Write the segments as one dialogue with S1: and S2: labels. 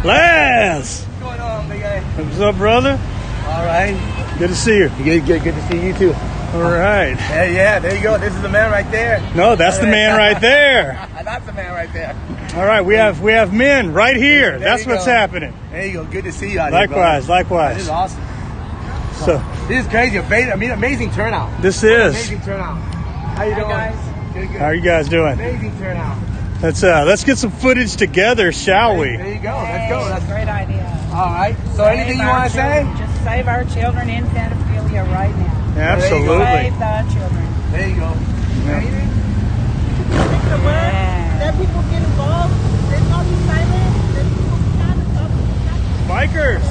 S1: Laz!
S2: What's going on, big guy?
S1: What's up, brother?
S2: All right.
S1: Good to see you.
S2: Good to see you too.
S1: All right.
S2: Yeah, there you go. This is the man right there.
S1: No, that's the man right there.
S2: That's the man right there.
S1: All right, we have men right here.
S2: There
S1: That's
S2: you
S1: what's
S2: go.
S1: happening.
S2: There you go. Good to see you out
S1: Likewise,
S2: here, brother.
S1: likewise.
S2: This is awesome.
S1: So
S2: This is crazy. Amazing turnout.
S1: this is.
S2: Amazing turnout. How you doing, guys? Good.
S1: How are you guys doing?
S2: Amazing turnout.
S1: Let's get some footage together, shall we?
S2: There you go. Let's go. That's
S3: a great idea.
S2: All right. So anything you want to say?
S3: Just save our children in pedophilia right now.
S1: Absolutely.
S3: Save the children.
S2: There you go. Anything?
S4: Let people get involved. Let's not be silent. Let people stand up.
S1: Bikers.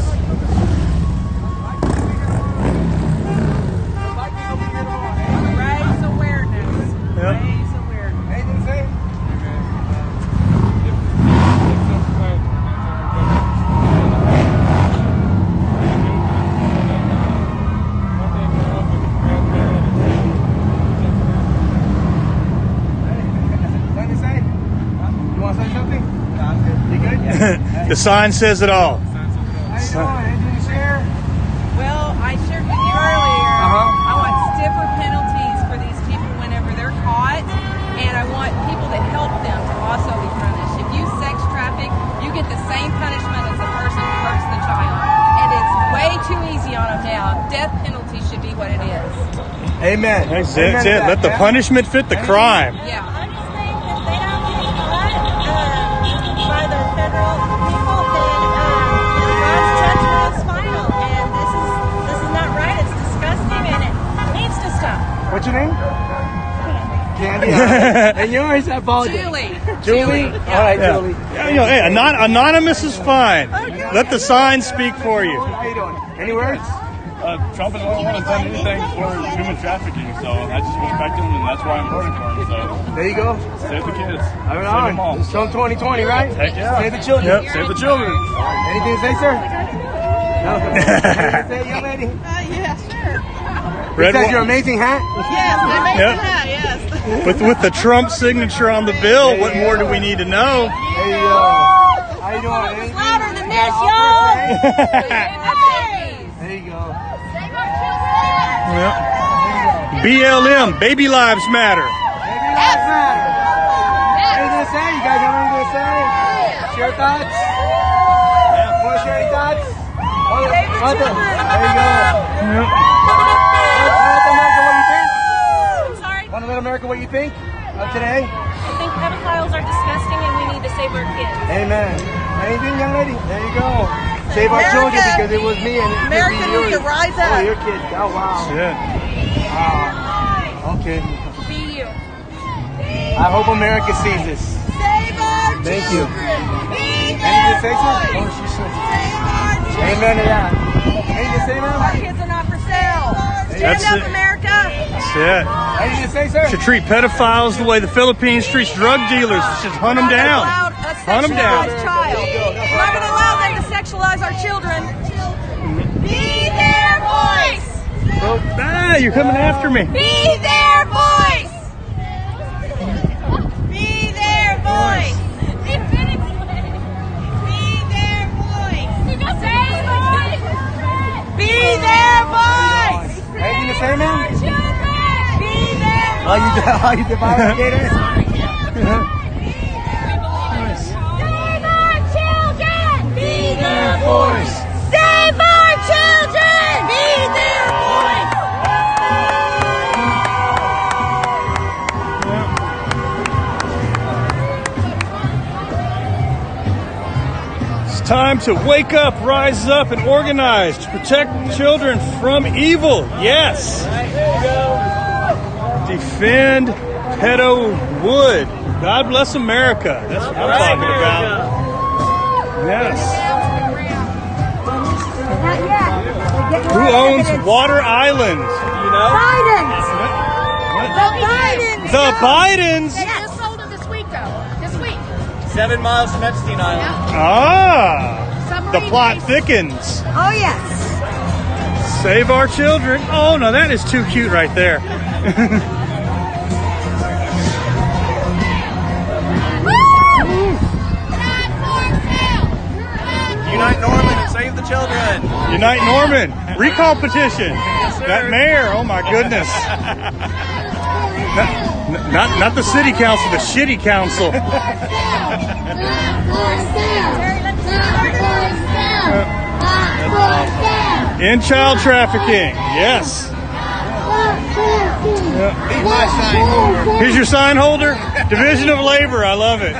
S3: Raise awareness.
S1: Yep.
S3: Raise awareness.
S2: Anything to say? Nothing to say? You want to say something? No, I'm good. You good? Yeah.
S1: The sign says it all.
S2: How you doing? Anything to share?
S3: Well, I shared with you earlier.
S2: Uh-huh.
S3: I want stiffer penalties for these people whenever they're caught, and I want people that help them to also be punished. If you sex traffic, you get the same punishment as the person who hurts the child, and it's way too easy on them now. Death penalty should be what it is.
S2: Amen.
S1: That's
S2: Amen
S1: it.
S2: to that,
S1: Let the
S2: man.
S1: punishment fit the crime.
S3: Yeah.
S4: I'm just saying that they don't get caught by the federal people, then God's judgment is final. And this is not right. It's disgusting, and it needs to stop.
S2: What's your name? Candy. All right. And yours? I apologize.
S3: Julie.
S2: All right,
S1: Yeah.
S2: Julie.
S1: Yeah, you know, hey, anonymous is fine. Let the sign speak for you.
S2: How you doing? Any words?
S5: Trump has only done anything for human trafficking, so I just respect him, and that's why I'm voting for him. So
S2: There you go.
S5: save the kids,
S2: Right
S5: save them all.
S2: on. Trump 2020, right?
S5: Heck yeah.
S2: Save the children.
S1: Yep.
S5: Save the children.
S2: Anything to say, sir? No. Anything to say, young lady?
S4: Yeah, sure.
S1: Red
S2: It says your
S1: one.
S2: amazing hat.
S4: Yes, amazing
S1: Yep.
S4: hat, yes.
S1: With the Trump signature on the bill, what more do we need to know?
S2: There you go. How you doing? Anything?
S4: Louder than this,
S2: Yeah,
S4: y'all.
S2: There you go.
S1: Yeah. BLM, baby lives matter.
S2: Maybe last time. Anything to say? You guys have anything to say? Share thoughts? Want to share any thoughts? There you go.
S4: I'm sorry.
S2: Want to let America what you think of today?
S4: I think pedophiles are disgusting and we need to save our kids.
S2: Amen. Anything, young lady? There you go. Save our children because it was me and it
S4: America
S2: could be yours.
S4: needs to rise
S2: Oh,
S4: up.
S2: your kids. Oh, wow.
S1: Yeah.
S2: Wow. Okay.
S4: Be you.
S2: I hope America sees this.
S4: Save our
S2: Thank you.
S4: Be
S2: Anything to say, sir? Oh, she said. Amen to that. Anything to say,
S4: Our
S2: ma'am?
S4: kids are not for sale.
S1: That's
S4: Stand up,
S1: it.
S4: America.
S1: That's it.
S2: Anything to say, sir?
S1: Should treat pedophiles the way the Philippines treats drug dealers. Should hunt them down. Hunt them down.
S4: Child. We're not going to allow them to sexualize our children. Be their voice.
S1: Ah, you're coming after me.
S4: Be their voice. Be their voice. Be their voice. Be their voice.
S2: Anything to say, ma'am?
S4: Be their voice.
S2: Are you divided?
S4: Save our children. Be their voice. Save our children. Be their voice.
S1: It's time to wake up, rise up, and organize to protect children from evil. Yes. Defend pedo wood. God bless America. That's what I'm talking about. Yes. Who owns Water Island?
S5: You know?
S4: Bidens.
S1: The Bidens.
S4: They just sold it this week, though. This week.
S5: 7 miles from Epstein Island.
S1: Ah. The plot thickens.
S4: Oh, yes.
S1: Save our children. Oh, no, that is too cute right there.
S2: children.
S1: Unite Norman. Recall petition. That mayor, oh my goodness. Not the city council, the shitty council. In child trafficking, yes.
S2: He's my sign holder.
S1: Here's your sign holder. Division of Labor, I love it.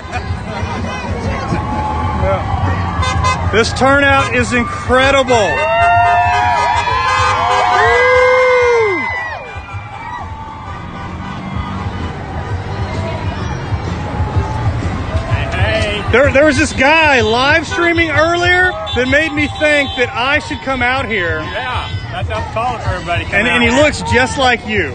S1: This turnout is incredible. There was this guy live streaming earlier that made me think that I should come out here.
S5: Yeah, that's how I'm calling for everybody.
S1: And he looks just like you.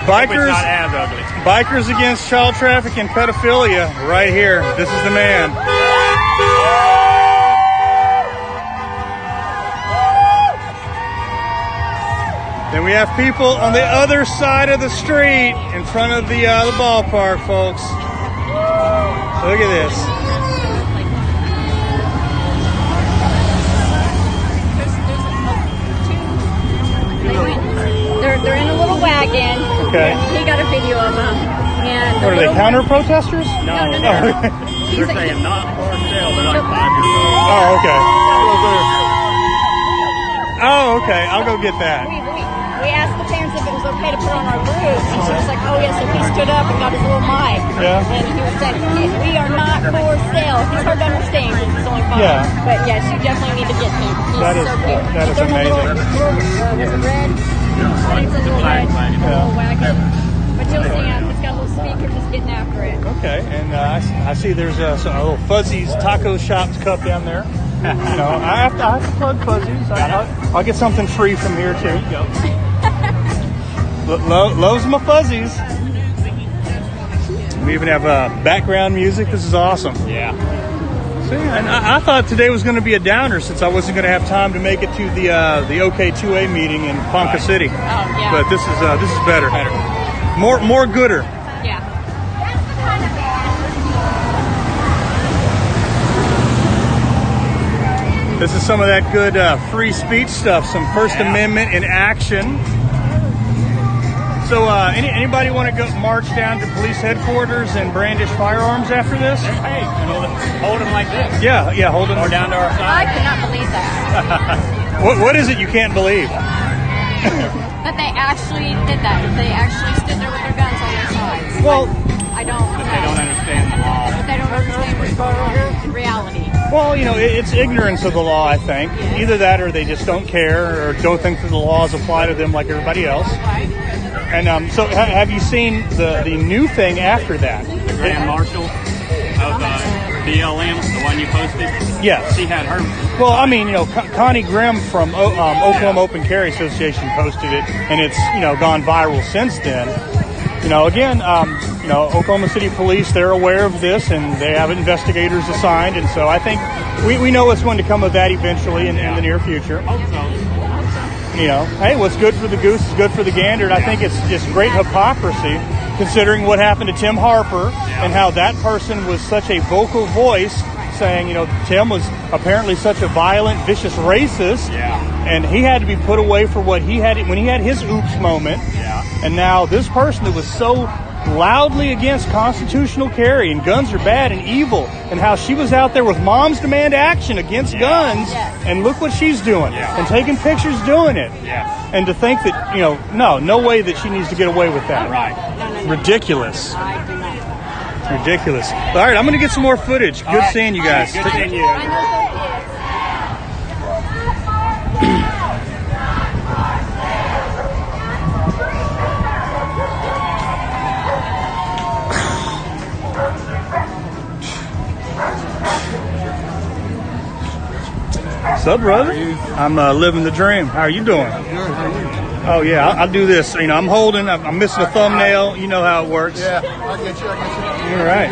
S1: Bikers,
S5: not as ugly.
S1: Bikers against child trafficking and pedophilia, right here. This is the man. Then we have people on the other side of the street in front of the ballpark, folks. Look at this.
S4: They're in a little wagon.
S1: Okay.
S4: He got a video of them. And
S1: What are they, counter protesters?
S4: No.
S5: They're saying not for sale. They're like 5 years old.
S1: Oh, okay. Oh, okay. I'll go get that.
S4: We asked the parents if it was okay to put on our group, and she was like, oh yes, so he stood up and got his little mic.
S1: Yeah.
S4: And he was saying, we are not for sale. It's hard to understand because he's only 5.
S1: Yeah.
S4: But yes, you definitely need to get him. He's
S1: That is-
S4: so cute.
S1: that is
S4: They're in a
S1: amazing.
S4: little red. I think it's a little red little wagon. But you'll see him. He's got a little speaker just getting after it.
S1: Okay, and I see there's a little Fuzzy's Taco Shop's cup down there. You know, I have to plug Fuzzy's. I'll get something free from here too. Loves my Fuzzies. We even have background music. This is awesome.
S5: Yeah.
S1: See, and I thought today was going to be a downer since I wasn't going to have time to make it to the OK2A meeting in Ponca City.
S4: Oh, yeah.
S1: But this is better. More gooder.
S4: Yeah.
S1: This is some of that good free speech stuff, some First Amendment in action. So anybody want to go march down to police headquarters and brandish firearms after this?
S5: Hey, hold them like this.
S1: Yeah, hold them.
S5: Or down to our
S4: I
S5: side.
S4: could not believe that.
S1: What is it you can't believe?
S4: That they actually did that. They actually stood there with their guns on their sides.
S1: Well,
S4: I don't know.
S5: They don't understand the law.
S4: But they don't understand reality.
S1: well, it's ignorance of the law, I think. Either that or they just don't care or don't think that the laws apply to them like everybody else.
S4: Right?
S1: And so have you seen the new thing after that?
S5: The Grand Marshal of BLM, the one you posted.
S1: Yes.
S5: She had her.
S1: Well, I mean, Connie Grimm from Oklahoma Open Carry Association posted it, and it's, gone viral since then. Again, Oklahoma City Police, they're aware of this, and they have investigators assigned, and so I think we know what's going to come of that eventually in the near future.
S5: Hope so.
S1: Hey, what's good for the goose is good for the gander, and I think it's just great hypocrisy considering what happened to Tim Harper and how that person was such a vocal voice saying, Tim was apparently such a violent, vicious racist, and he had to be put away for what he had when he had his oops moment. And now this person that was so loudly against constitutional carry and guns are bad and evil, and how she was out there with Moms Demand Action against guns, and look what she's doing, and taking pictures doing it. And to think that, no way that she needs to get away with that.
S5: Right.
S1: Ridiculous. Ridiculous. All right, I'm going to get some more footage. Good seeing you guys.
S5: Good seeing you.
S1: What's up, brother? I'm living the dream. How are you doing?
S2: Good, how are you?
S1: Oh, yeah, I'll do this. I'm missing a thumbnail. You know how it works.
S2: Yeah, I'll get you.
S1: All right.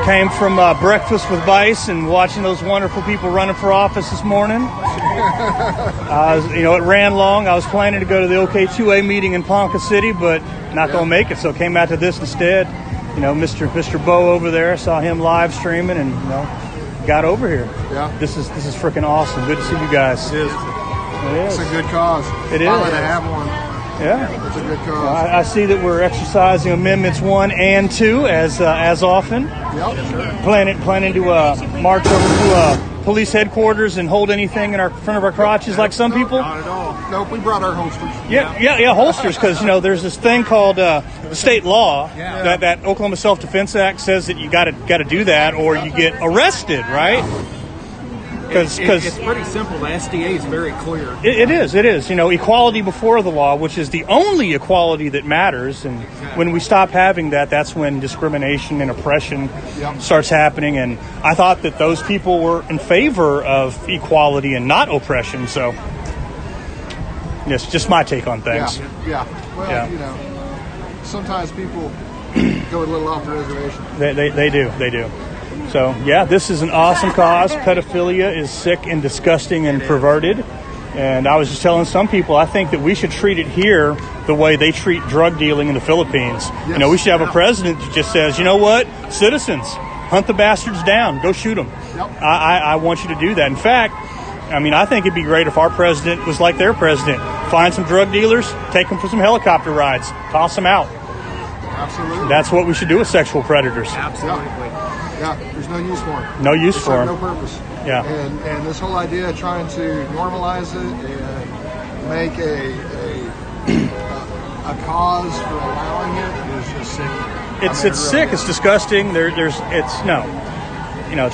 S1: Came from Breakfast with Vice and watching those wonderful people running for office this morning. It ran long. I was planning to go to the OK2A meeting in Ponca City, but not going to make it, so came out to this instead. Mr. Bo over there, saw him live streaming, and got over here.
S2: Yeah.
S1: This is freaking awesome. Good to see you guys.
S2: It is.
S1: It is.
S2: It's a good cause.
S1: It is.
S2: Finally to have one.
S1: Yeah.
S2: It's a good cause.
S1: I see that we're exercising Amendments 1 and 2 as often.
S2: Yep.
S1: Planning to march over to police headquarters and hold anything in front of our crotches like some people.
S2: Not at all. Nope, we brought our holsters.
S1: Yeah, holsters, because there's this thing called state law that Oklahoma Self-Defense Act says that you got to do that or you get arrested, right?
S6: It's pretty simple. The SDA is very clear.
S1: It is. Equality before the law, which is the only equality that matters. And when we stop having that, that's when discrimination and oppression starts happening. And I thought that those people were in favor of equality and not oppression. So, yes, just my take on things.
S2: Yeah. Well, sometimes people go a little off the reservation.
S1: They do. So, yeah, this is an awesome cause. Pedophilia is sick and disgusting and perverted. And I was just telling some people, I think that we should treat it here the way they treat drug dealing in the Philippines.
S2: Yes.
S1: We should have a president that just says, you know what, citizens, hunt the bastards down, go shoot them.
S2: Yep.
S1: I want you to do that. In fact, I think it'd be great if our president was like their president. Find some drug dealers, take them for some helicopter rides, toss them out.
S2: Absolutely.
S1: That's what we should do with sexual predators.
S6: Absolutely.
S2: Yeah, there's no use for them.
S1: No use
S2: They
S1: for
S2: serve
S1: them.
S2: no purpose.
S1: Yeah.
S2: And this whole idea of trying to normalize it and make a cause for allowing it is just sick.
S1: It's sick. It's disgusting.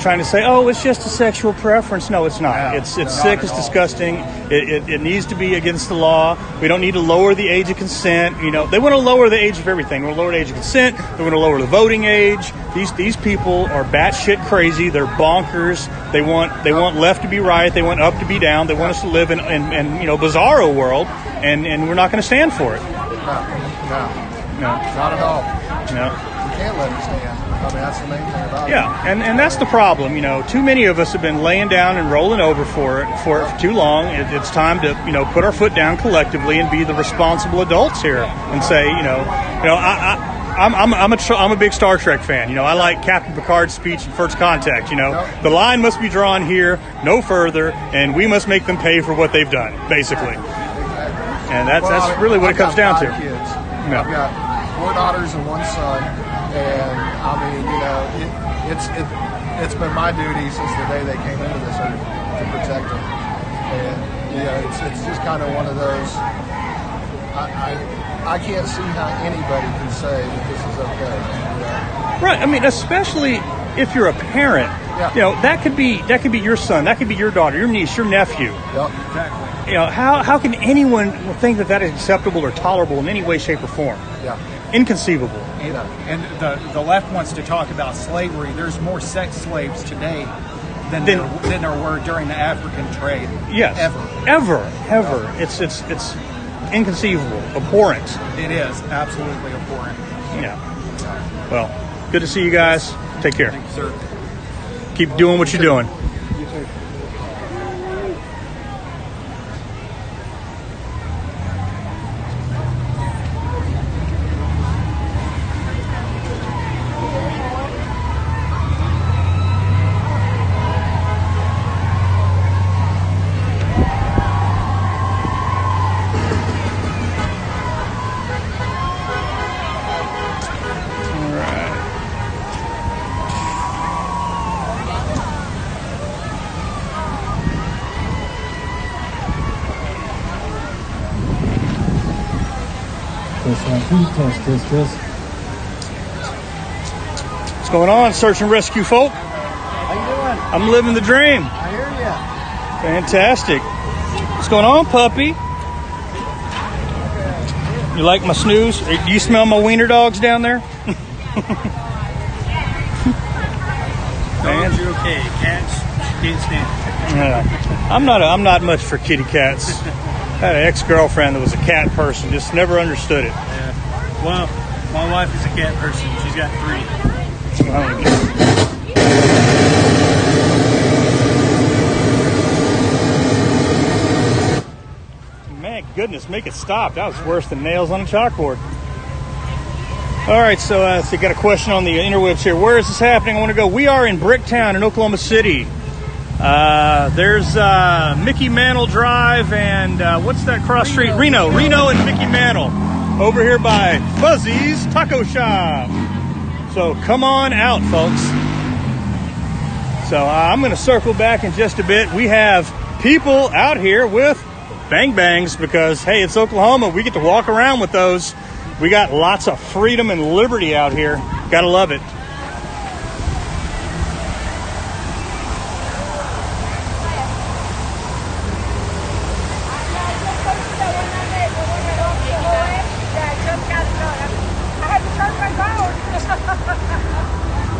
S1: Trying to say, oh, it's just a sexual preference. No, it's not.
S2: Yeah,
S1: it's
S2: not
S1: sick.
S2: at
S1: It's
S2: all.
S1: disgusting. It needs to be against the law. We don't need to lower the age of consent. They want to lower the age of everything. They want to lower the age of consent. They want to lower the voting age. These people are batshit crazy. They're bonkers. They want left to be right. They want up to be down. They want us to live in bizarro world, and we're not going to stand for it.
S2: No, not at all.
S1: No.
S2: We can't let it stand. That's the main thing about it.
S1: Yeah, and that's the problem. Too many of us have been laying down and rolling over for it for too long. It's time to put our foot down collectively and be the responsible adults here and say, I'm a big Star Trek fan. I like Captain Picard's speech in First Contact. The line must be drawn here, no further, and we must make them pay for what they've done, basically.
S2: Exactly.
S1: And that's really what it comes down to.
S2: I've got 5 kids.
S1: No.
S2: I've got 4 daughters and 1 son. And it's been my duty since the day they came into this earth to protect them. And it's just kind of one of those. I can't see how anybody can say that this is okay.
S1: Right. Especially if you're a parent.
S2: Yeah.
S1: That could be your son, that could be your daughter, your niece, your nephew.
S2: Yep.
S6: Exactly.
S1: How can anyone think that is acceptable or tolerable in any way, shape, or form?
S2: Yeah.
S1: Inconceivable.
S6: And the left wants to talk about slavery. There's more sex slaves today than there were during the African trade.
S1: Yes. Ever. It's inconceivable, abhorrent.
S6: It is absolutely abhorrent.
S1: Yeah. Well, good to see you guys. Take care.
S6: Thank you, sir.
S1: Keep doing what you're doing.
S2: You too.
S7: Test.
S1: What's going on, search and rescue folk?
S7: How you doing?
S1: I'm living the dream.
S7: I hear ya.
S1: Fantastic. What's going on, puppy? You like my snooze? Do you smell my wiener dogs down there?
S6: Dogs are okay. Cats can't stand it.
S1: Yeah. I'm not much for kitty cats. I had an ex-girlfriend that was a cat person. Just never understood it.
S6: Yeah. Well, my wife is a cat person. She's got 3.
S1: Man, goodness, make it stop. That was worse than nails on a chalkboard. All right, so you got a question on the interwebs here. Where is this happening? I want to go. We are in Bricktown in Oklahoma City. There's Mickey Mantle Drive and what's that cross street? Reno and Mickey Mantle. Over here by Fuzzy's Taco Shop. So come on out, folks. So I'm going to circle back in just a bit. We have people out here with bang bangs because, hey, it's Oklahoma. We get to walk around with those. We got lots of freedom and liberty out here. Gotta love it.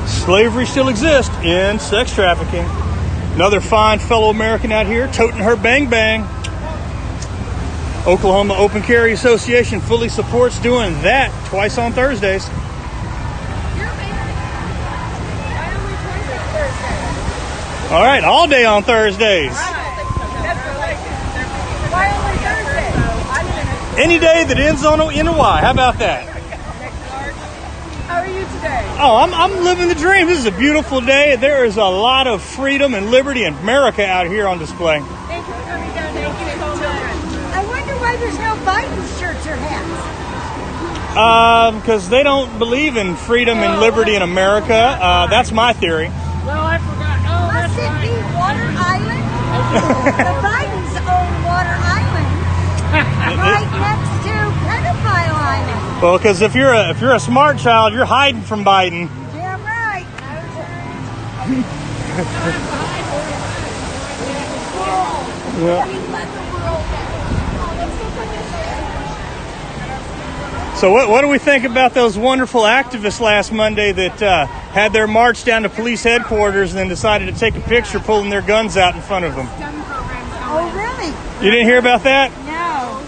S1: Slavery still exists in sex trafficking. Another fine fellow American out here toting her bang bang. Oklahoma Open Carry Association fully supports doing that twice on Thursdays. All right, all day on Thursdays.
S4: Why only Thursday?
S1: Any day that ends on in a Y. How about that?
S4: How are you today?
S1: Oh, I'm living the dream. This is a beautiful day. There is a lot of freedom and liberty in America out here on display.
S4: Thank you for coming down. Thank you so much. I wonder why there's no Biden shirts or hats.
S1: Because they don't believe in freedom and liberty in America. That's my theory.
S4: Well, I forgot. Oh, must it be Water Island? The Bidens own Water Island, right next to Pedophile Island.
S1: Well, because if you're a smart child, you're hiding from Biden.
S4: Damn right.
S1: So what do we think about those wonderful activists last Monday that had their march down to police headquarters and then decided to take a picture pulling their guns out in front of them?
S4: Oh, really?
S1: You didn't hear about that?
S4: No.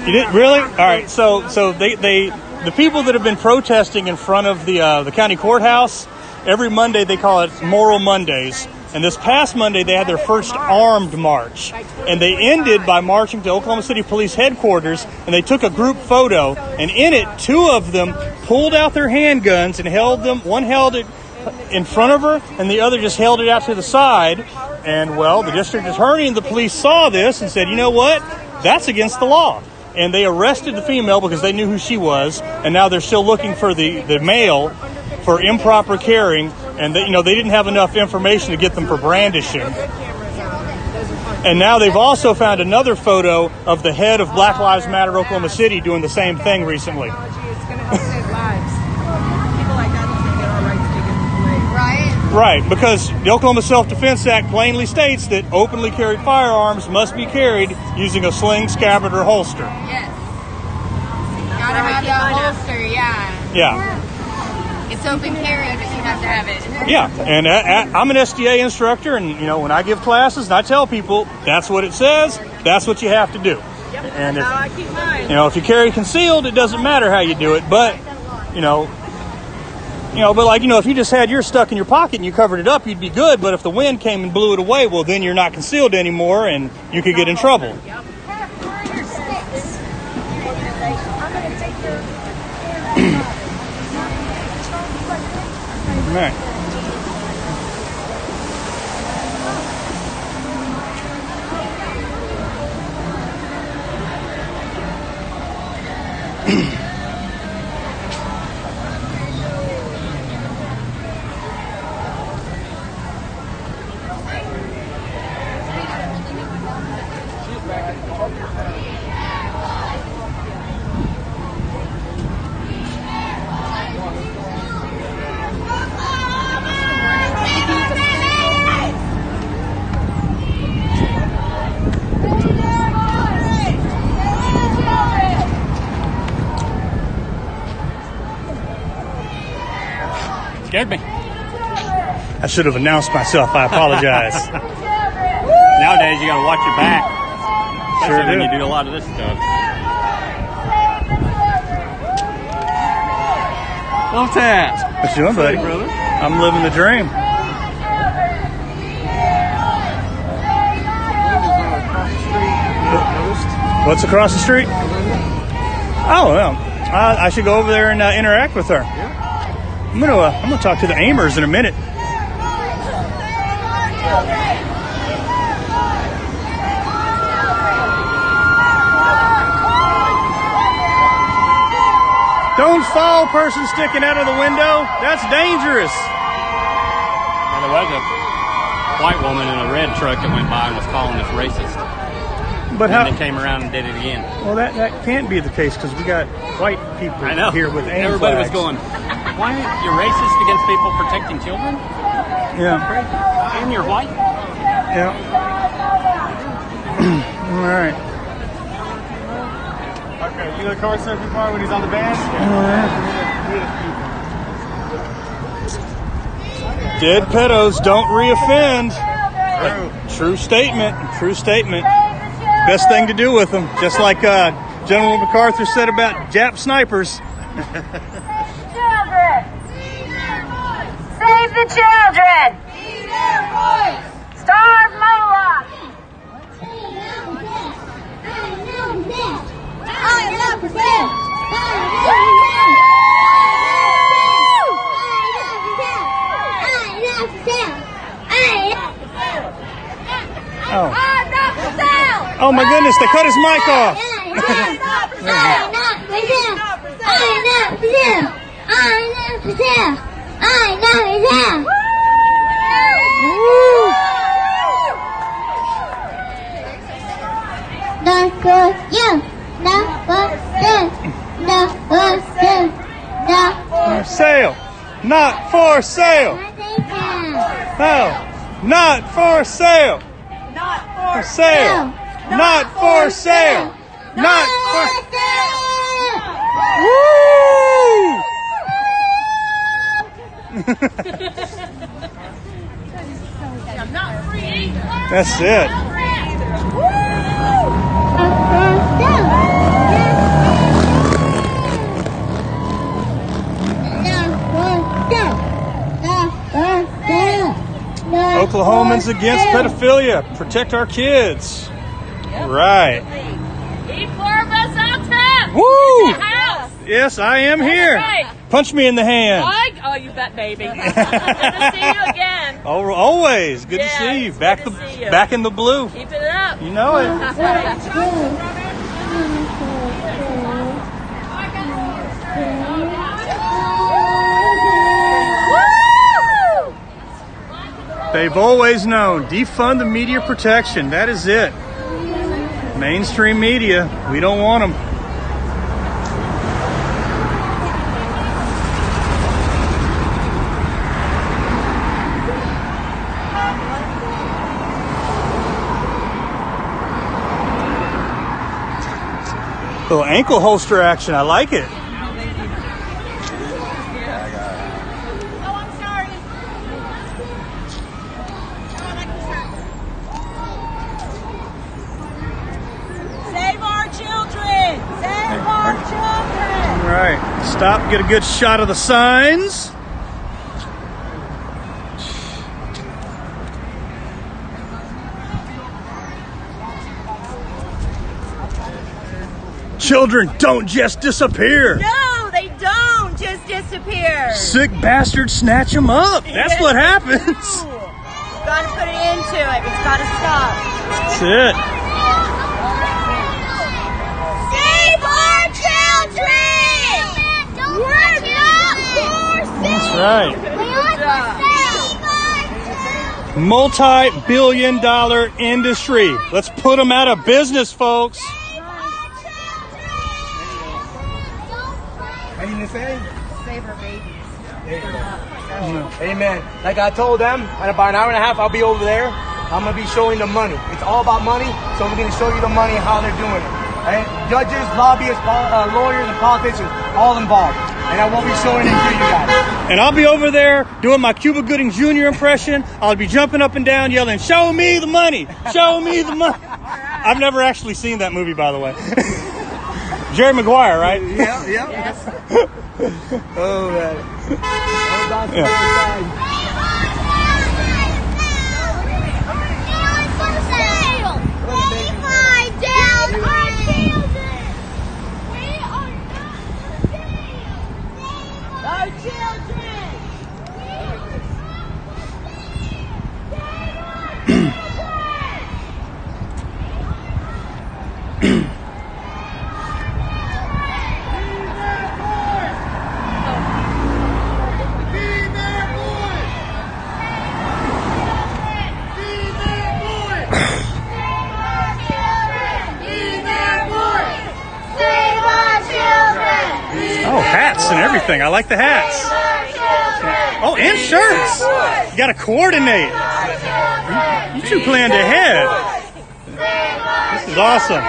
S1: You didn't really? All right. So the people that have been protesting in front of the county courthouse, every Monday they call it Moral Mondays. And this past Monday, they had their first armed march. And they ended by marching to Oklahoma City Police Headquarters, and they took a group photo. And in it, two of them pulled out their handguns and held them. One held it in front of her, and the other just held it out to the side. And, well, the district attorney and the police saw this and said, you know what? That's against the law. And they arrested the female because they knew who she was. And now they're still looking for the male for improper carrying. And they didn't have enough information to get them for brandishing. And now they've also found another photo of the head of Black Lives Matter Oklahoma City doing the same thing recently. Right, because the Oklahoma Self-Defense Act plainly states that openly carried firearms must be carried using a sling, scabbard, or holster.
S3: Yes. Gotta have the holster, yeah.
S1: Yeah.
S3: It's open carry, but you have to have it.
S1: Yeah, and I'm an SDA instructor, and when I give classes and I tell people that's what it says, that's what you have to do. And
S4: I keep mine.
S1: if you carry concealed, it doesn't matter how you do it, but if you just had yours stuck in your pocket and you covered it up, you'd be good. But if the wind came and blew it away, well, then you're not concealed anymore, and you could get in trouble.
S4: I'm going to take your...
S1: All right.
S5: Scared me.
S1: I should have announced myself. I apologize.
S5: Nowadays, you got to watch your back.
S1: Sure
S5: Especially
S1: do.
S5: when you do a lot of this stuff. Little Taz.
S1: What you doing, buddy?
S5: brother?
S1: I'm living the dream. What's across the street? Oh, well, I should go over there and interact with her.
S2: Yeah.
S1: I'm gonna talk to the Amers in a minute. Don't fall, person sticking out of the window. That's dangerous.
S8: And there was a white woman in a red truck that went by and was calling us racist.
S1: But
S8: and then they came around and did it again.
S1: Well, that can't be the case because we got white people here with AIM
S8: Everybody
S1: flags.
S8: was going, why are you racist against people protecting children?
S1: Yeah.
S8: And you're white?
S1: Yeah. All right.
S2: Okay, you know the car surfing part when he's on the band?
S1: Dead pedos don't reoffend. True statement. True statement. Best thing to do with them. Just like General MacArthur said about Jap snipers.
S9: Children! Save the children! Starve Moloch!
S1: Oh my goodness, they cut his mic off.
S9: Not for you, not for them, not for them, not
S1: For sale. Not for sale. No. Not for sale.
S9: Not
S1: For sale. Not for sale. Not for That's it. Oklahomans against pedophilia. Protect our kids. Right. Woo! Yes, I am here.
S10: Right.
S1: Punch me in the hand.
S10: Oh, you bet, baby. Good to see you again.
S1: Oh, always. Good to see you.
S10: it's
S1: Back
S10: good to see you.
S1: back in the blue.
S10: Keep it up.
S1: You know it. They've always known. Defund the media protection. That is it. Mainstream media. We don't want them. Little ankle holster action. I like it.
S4: Save our children! Save our children!
S1: All right. Stop. Get a good shot of the signs. Children don't just disappear.
S4: No, they don't just disappear.
S1: Sick bastards snatch them up. That's what happens.
S4: Gotta put it into it. It's gotta stop.
S1: That's it.
S4: Save our children! We're not for
S1: That's right.
S4: sale.
S1: Multi-billion-dollar industry. Let's put them out of business, folks.
S2: How you gonna say?
S4: Save our babies.
S2: There you go. Amen. Like I told them, in about an hour and a half, I'll be over there. I'm gonna be showing them money. It's all about money, so we're gonna show you the money and how they're doing it. Right? Judges, lobbyists, lawyers, and politicians, all involved. And I won't be showing it to you guys.
S1: And I'll be over there doing my Cuba Gooding Jr. impression. I'll be jumping up and down yelling, "Show me the money! Show me the money!" I've never actually seen that movie, by the way. Jerry Maguire, right?
S2: Yeah.
S4: Yes.
S2: Oh, man.
S1: hats and everything. I like the hats. Oh, and shirts. You got to coordinate. You two planned ahead. This is awesome.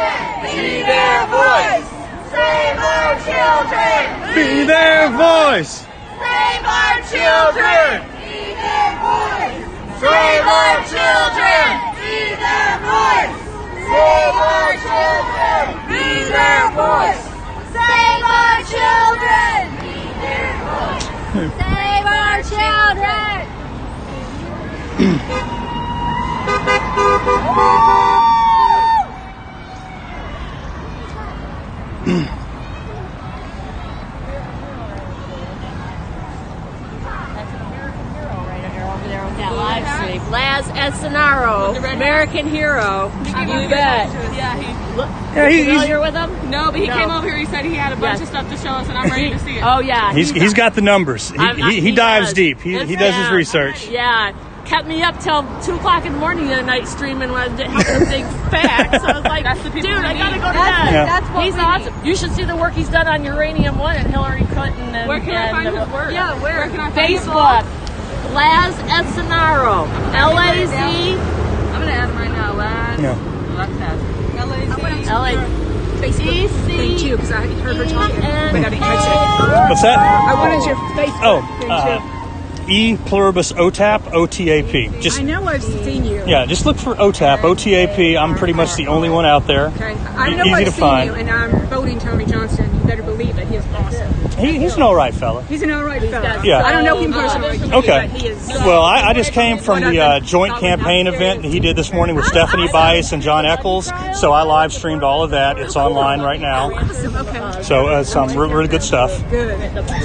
S11: Be their voice. Save our children.
S1: Be their voice.
S11: Save our children. Be their voice. Save our children. Be their voice. Save our children. Be their voice. Save our children. Be their voice. Save our children.
S10: Live stream. Laz Escenaro, American hero. You bet.
S1: Yeah,
S10: familiar with him?
S3: No, but he came over here. He said he had a bunch of stuff to show us, and I'm ready to see it.
S10: Oh yeah,
S1: he's got the numbers. He dives deep. He does his research.
S10: Yeah, kept me up till 2 o'clock in the morning the other night streaming when I was helping dig facts. So I was like, dude, I gotta go to bed.
S3: That's what
S10: He's
S3: we
S10: awesome. You should see the work he's done on Uranium One and Hillary Clinton. And,
S3: Where can I find his work?
S10: Yeah,
S3: where can I find his
S10: Facebook. Laz Escenaro. L-A-Z.
S3: I'm gonna add him right now. Laz.
S1: No.
S3: L-A-Z.
S10: Thank
S3: you, because I heard her talking.
S1: What's that?
S3: I wanted your Facebook.
S1: E pluribus OTAP, O-T-A-P.
S3: I know I've seen you.
S1: Yeah, just look for OTAP, O-T-A-P. I'm pretty much the only one out there.
S3: Okay. I know
S1: Easy
S3: I've
S1: to
S3: seen
S1: find.
S3: you, and I'm voting Tommy Johnson. You better believe it. He is awesome.
S1: He's an all right fella.
S3: He's an all right fella.
S1: Yeah.
S3: I don't know him personally.
S1: Okay.
S3: But he is
S1: Well, I just came from the joint campaign event that he did this morning with Stephanie Bice and John Eccles. So I live streamed all of that. It's online right now.
S3: awesome. Okay.
S1: So some really good stuff.
S3: Good.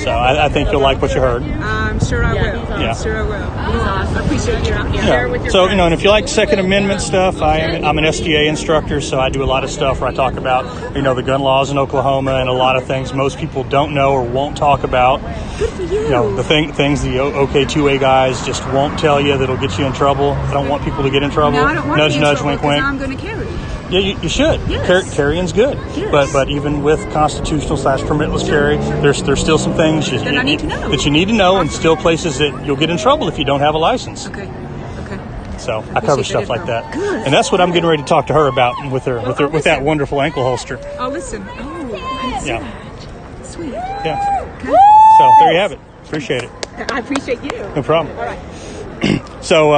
S1: So I think you'll like what you heard.
S3: I'm sure I will.
S1: Yeah.
S3: I'm sure I will. He's awesome. I appreciate you out here. Share with
S1: Yeah.
S3: your
S1: So,
S3: friends.
S1: and if you like Second Amendment stuff, I'm an SGA instructor, so I do a lot of stuff where I talk about, the gun laws in Oklahoma and a lot of things most people don't know or won't talk about.
S3: Good for you.
S1: The things the OK2A guys just won't tell you that'll get you in trouble. I don't want people to get in trouble.
S3: No, I don't want
S1: Nudge,
S3: to be in
S1: nudge,
S3: trouble
S1: wink, wink.
S3: I'm going to carry.
S1: Yeah, you should.
S3: Yes.
S1: Carrying's good.
S3: Yes.
S1: But even with constitutional / permitless carry, there's still some things
S3: That I need to know.
S1: that you need to know, and still places that you'll get in trouble if you don't have a license.
S3: Okay.
S1: So I cover
S3: Appreciate
S1: stuff
S3: the
S1: like
S3: info.
S1: that,
S3: Good.
S1: and that's what I'm getting ready to talk to her about with her with that
S3: listen.
S1: wonderful ankle holster.
S3: Oh, listen. Oh, I didn't see
S1: Yeah.
S3: that. Sweet.
S1: Yeah.
S3: Okay.
S1: So there you have it. Appreciate it.
S3: I appreciate you.
S1: No problem.
S3: All right.
S1: So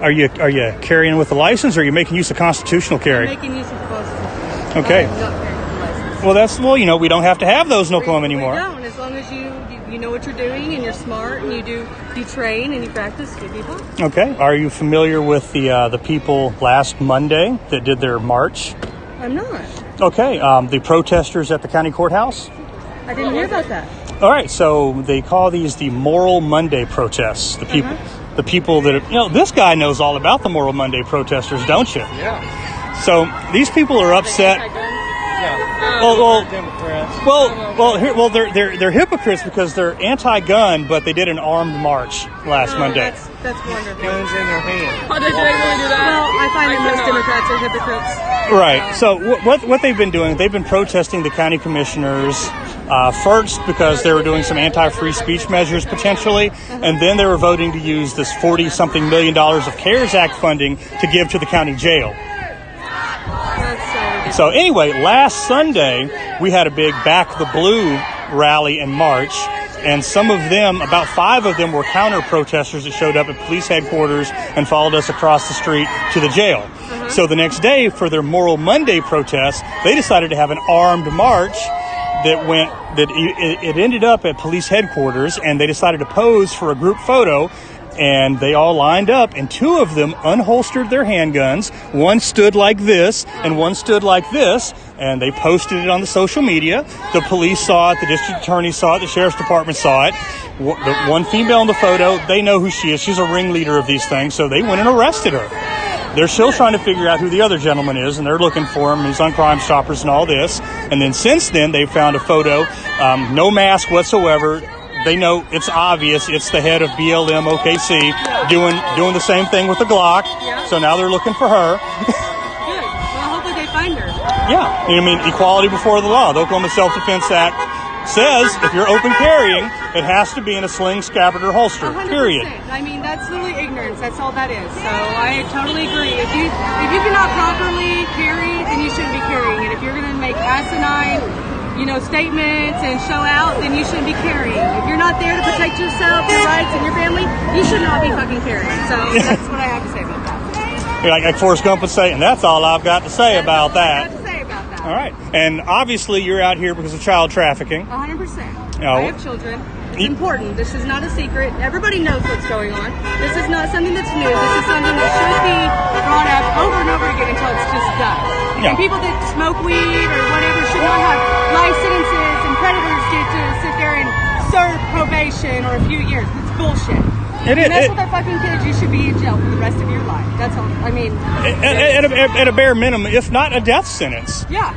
S1: are you carrying with a license, or are you making use of constitutional carry?
S3: Making use of the Constitution.
S1: Okay.
S3: I'm not carrying the license.
S1: Well, we don't have to have those in Oklahoma anymore.
S3: We don't. As long as you know what you're doing and you're smart and you train and you practice, you'll be fine.
S1: Okay. Are you familiar with the people last Monday that did their march?
S3: I'm not.
S1: Okay. The protesters at the county courthouse.
S3: I didn't hear about that.
S1: All right. So they call these the Moral Monday protests. The people. The people that are, this guy knows all about the Moral Monday protesters, don't you?
S6: Yeah.
S1: So these people are upset. They're hypocrites because they're anti-gun, but they did an armed march last Monday.
S3: That's wonderful.
S6: Guns in their hand.
S3: Oh, did they really do that? Well, I find that most Democrats are hypocrites.
S1: Right. So what they've been doing, they've been protesting the county commissioners first because they were doing some anti-free speech measures potentially, and then they were voting to use this $40-something million of CARES Act funding to give to the county jail. So anyway, last Sunday, we had a big Back the Blue rally and march, and some of them, about 5 of them, were counter-protesters that showed up at police headquarters and followed us across the street to the jail. So the next day, for their Moral Monday protest, they decided to have an armed march it ended up at police headquarters, and they decided to pose for a group photo. And they all lined up, and 2 of them unholstered their handguns. One stood like this, and one stood like this, and they posted it on the social media. The police saw it, the district attorney saw it, the sheriff's department saw it. The one female in the photo, they know who she is. She's a ringleader of these things, so they went and arrested her. They're still trying to figure out who the other gentleman is, and they're looking for him. He's on Crime Stoppers and all this. And then since then, they found a photo, no mask whatsoever. They know it's obvious. It's the head of BLM OKC doing the same thing with the Glock.
S3: Yeah.
S1: So now they're looking for her.
S3: Good. Well, hopefully they find her.
S1: Yeah. I mean, equality before the law. The Oklahoma Self-Defense Act says if you're open carrying, it has to be in a sling, scabbard, or holster.
S12: 100%.
S1: Period.
S12: I mean, that's literally ignorance. That's all that is. So I totally agree. If you cannot properly carry, then you shouldn't be carrying it. If you're going to make asinine, statements and show out, then you shouldn't be carrying. If you're not there to protect yourself, your rights, and your family, you should not be fucking carrying. So that's what I have to say about that.
S1: Like Forrest Gump would say, and that's all I've got to say about that.
S12: That's all I have to say about that.
S1: All right. And obviously you're out here because of child trafficking.
S12: 100%.
S1: Oh.
S12: I have children. It's important. This is not a secret. Everybody knows what's going on. This is not something that's new. This is something that should be brought up over and over again until it's just done.
S1: Yeah.
S12: And people that smoke weed or whatever should not have life sentences, and predators get to sit there and serve probation or a few years. It's bullshit.
S1: It is.
S12: You mess with our fucking kids, you should be in jail for the rest of your life. That's all. I mean,
S1: at a bare minimum, if not a death sentence.
S12: Yeah.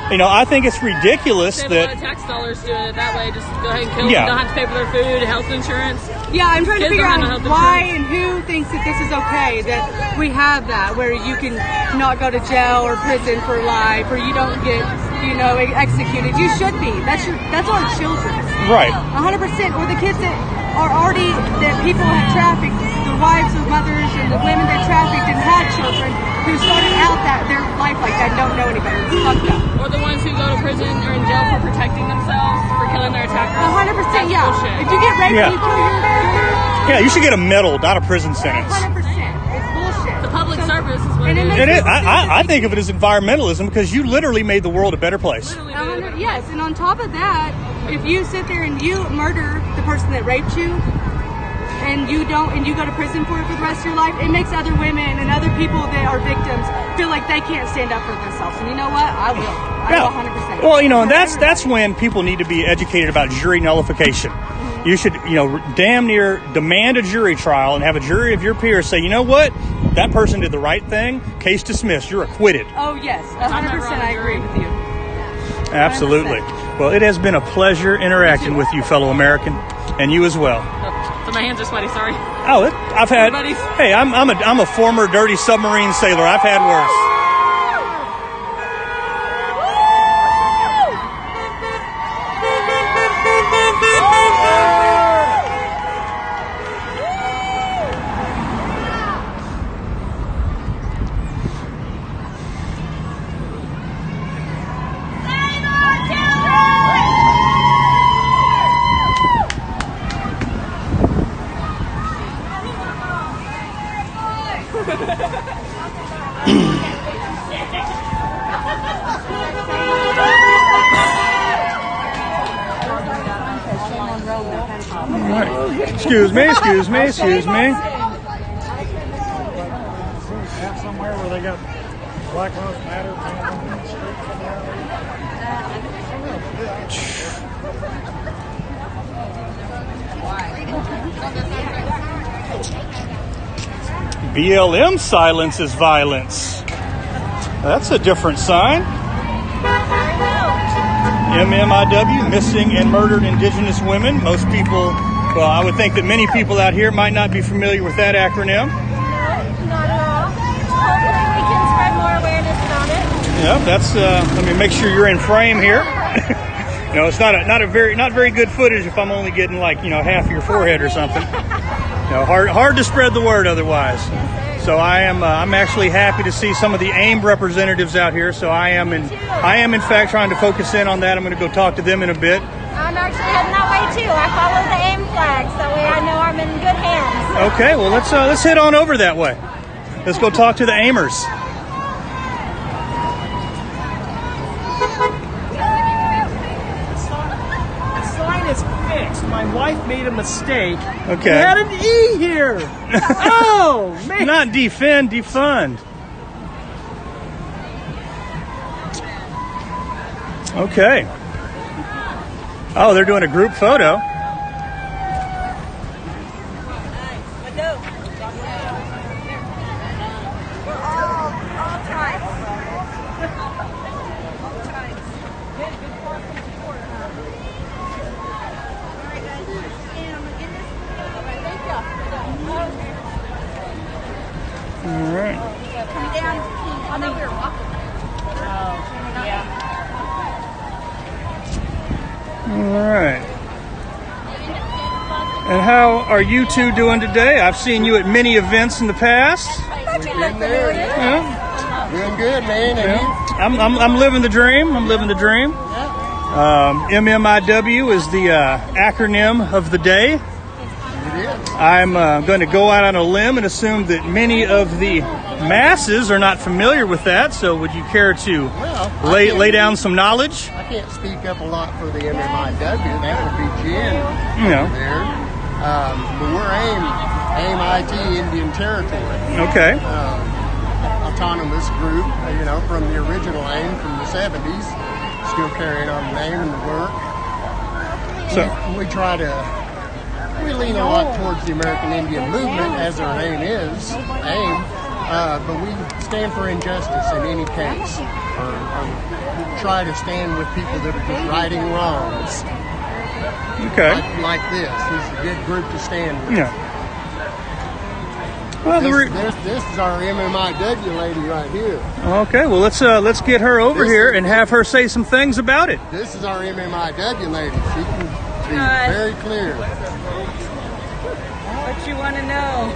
S1: I think it's ridiculous
S10: Save
S1: that
S10: a lot of tax dollars doing it that way. Just go ahead and kill
S1: Yeah.
S10: them. Don't have to pay for their food, health insurance.
S12: Yeah, I'm trying to
S10: Kids
S12: figure
S10: don't
S12: out
S10: have health
S12: why
S10: insurance.
S12: and who thinks that this is okay, that we have that, where you can not go to jail or prison for life, or you don't get, executed. You should be. That's our children.
S1: Right.
S12: 100%. Or the kids that are already, that people have trafficked, the wives of mothers and the women that trafficked and had children who started out their life like that, don't know any better. It's fucked up.
S10: Or the ones who go to prison or in jail for protecting themselves, for killing their attackers.
S12: 100%, yeah.
S10: Bullshit.
S12: If you get raped
S1: Yeah.
S12: and you kill your
S1: Yeah, you should get a medal, not a prison sentence.
S12: 100%. It's bullshit.
S10: The public service is what
S12: and
S10: it is.
S1: It is. I think of it as environmentalism because you literally made the world a better place.
S12: Yes, and on top of that, if you sit there and you murder the person that raped you, and you go to prison for it for the rest of your life, it makes other women and other people that are victims feel like they can't stand up for themselves. And you know what? I will. I will 100%.
S1: Well, and that's when people need to be educated about jury nullification. You should, damn near demand a jury trial and have a jury of your peers say, you know what? That person did the right thing. Case dismissed. You're acquitted.
S12: Oh, yes. 100% I agree with you.
S1: Absolutely.
S12: 100%.
S1: Well, it has been a pleasure interacting with you, fellow American, and you as well.
S10: So my hands are sweaty, sorry.
S1: Oh, I've had.
S10: Everybody's-
S1: Hey, I'm a former dirty submarine sailor. I've had worse. Excuse me.
S7: Somewhere where they got Black Lives Matter.
S1: BLM silence is violence. That's a different sign. MMIW, missing and murdered indigenous women. Most people, well, I would think that many people out here might not be familiar with that acronym.
S4: No, not at all. Hopefully we can spread more awareness about it.
S1: Yeah, that's. Let me make sure you're in frame here. It's not very good footage if I'm only getting half of your forehead or something. Hard to spread the word otherwise. So I'm actually happy to see some of the AIM representatives out here. So I am in fact trying to focus in on that. I'm going to go talk to them in a bit.
S4: I'm actually heading that way too. I follow the AIM flag, so I know I'm in good hands.
S1: Okay, well let's head on over that way. Let's go talk to the AIMers.
S6: The sign is fixed. My wife made a mistake.
S1: Okay.
S6: It had an E here. Oh, man.
S1: Not defend, defund. Okay. Oh, they're doing a group photo. All right.
S4: Come down. I know we were walking. Oh, yeah.
S1: All right. And how are you two doing today? I've seen you at many events in the past.
S13: We've been there,
S1: Yeah.
S13: Doing good, man. And
S1: Yeah. I'm living the dream. I'm living the dream. MMIW is the acronym of the day.
S13: It is.
S1: I'm going to go out on a limb and assume that many of the masses are not familiar with that. So would you care to lay down some knowledge?
S13: I can't speak up a lot for the MMIW. That would be Jen
S1: Yeah.
S13: over there. But we're AIM IT Indian Territory.
S1: Okay.
S13: Autonomous group, from the original AIM from the 70s. Still carrying on the name and the work.
S1: So
S13: we lean a lot towards the American Indian movement, as our name is, AIM, but we stand for injustice in any case, or try to stand with people that are just righting wrongs.
S1: Okay.
S13: Like this. This is a good group to stand with.
S1: Yeah. Well,
S13: this is our MMIW lady right here.
S1: Okay, well let's get her over here and have her say some things about it.
S13: This is our MMIW lady. She can be very clear.
S14: What you want to know?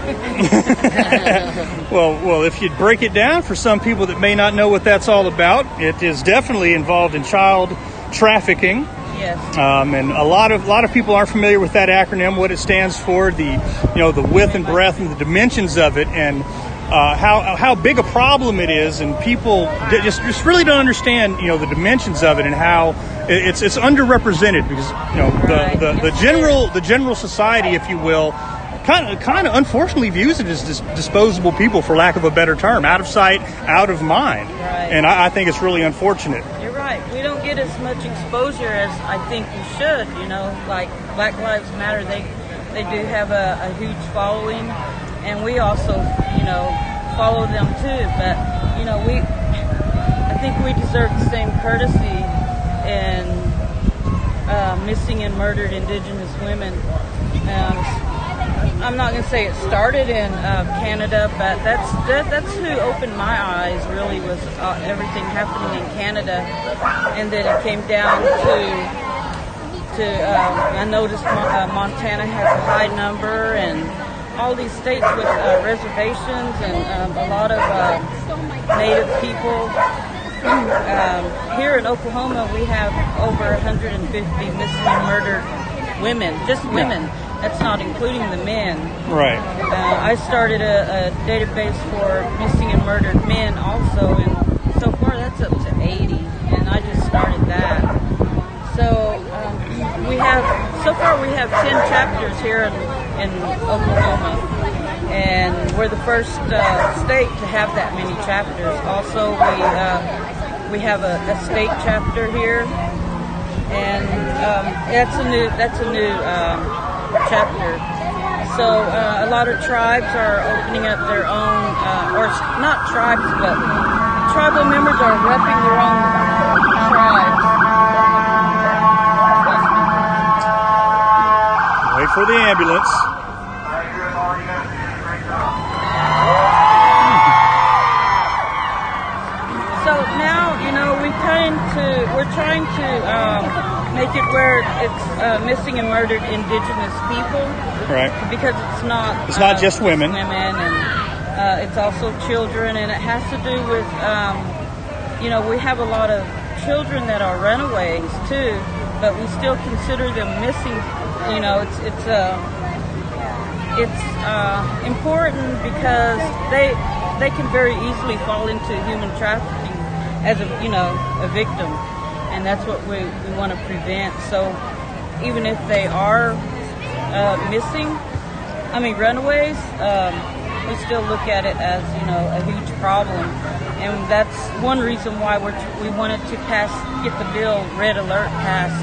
S1: Well, if you'd break it down for some people that may not know what that's all about, it is definitely involved in child trafficking.
S14: Yes.
S1: And a lot of people aren't familiar with that acronym, what it stands for, the width and breadth and the dimensions of it, and how big a problem it is, and people just really don't understand the dimensions of it and how it's underrepresented, because the general society, if you will, kind of unfortunately views it as disposable people, for lack of a better term, out of sight, out of mind.
S14: Right.
S1: And I think it's really unfortunate.
S14: You're right. We don't get as much exposure as I think we should. Like Black Lives Matter, they do have a huge following, and we also follow them too. But I think we deserve the same courtesy in missing and murdered Indigenous women. I'm not going to say it started in Canada, but that's who opened my eyes, really, was everything happening in Canada. And then it came down to I noticed Montana has a high number, and all these states with reservations and a lot of Native people. Here in Oklahoma, we have over 150 missing and murdered women, just women. That's not including the men.
S1: Right.
S14: I started a database for missing and murdered men also, and so far that's up to 80, and I just started that. So we have 10 chapters here in Oklahoma, and we're the first state to have that many chapters. Also, we have a state chapter here, and that's a new chapter. So a lot of tribes are opening up their own, or not tribes, but tribal members are repping their own tribes.
S1: Wait for the ambulance.
S14: So now, we're trying to make it where it's missing and murdered Indigenous people.
S1: Right.
S14: Because it's not
S1: just women.
S14: And it's also children, and it has to do with, we have a lot of children that are runaways too, but we still consider them missing. It's important because they can very easily fall into human trafficking as a victim, and that's what we want to prevent. So even if they are runaways, we still look at it as a huge problem, and that's one reason why we wanted to get the bill Red Alert passed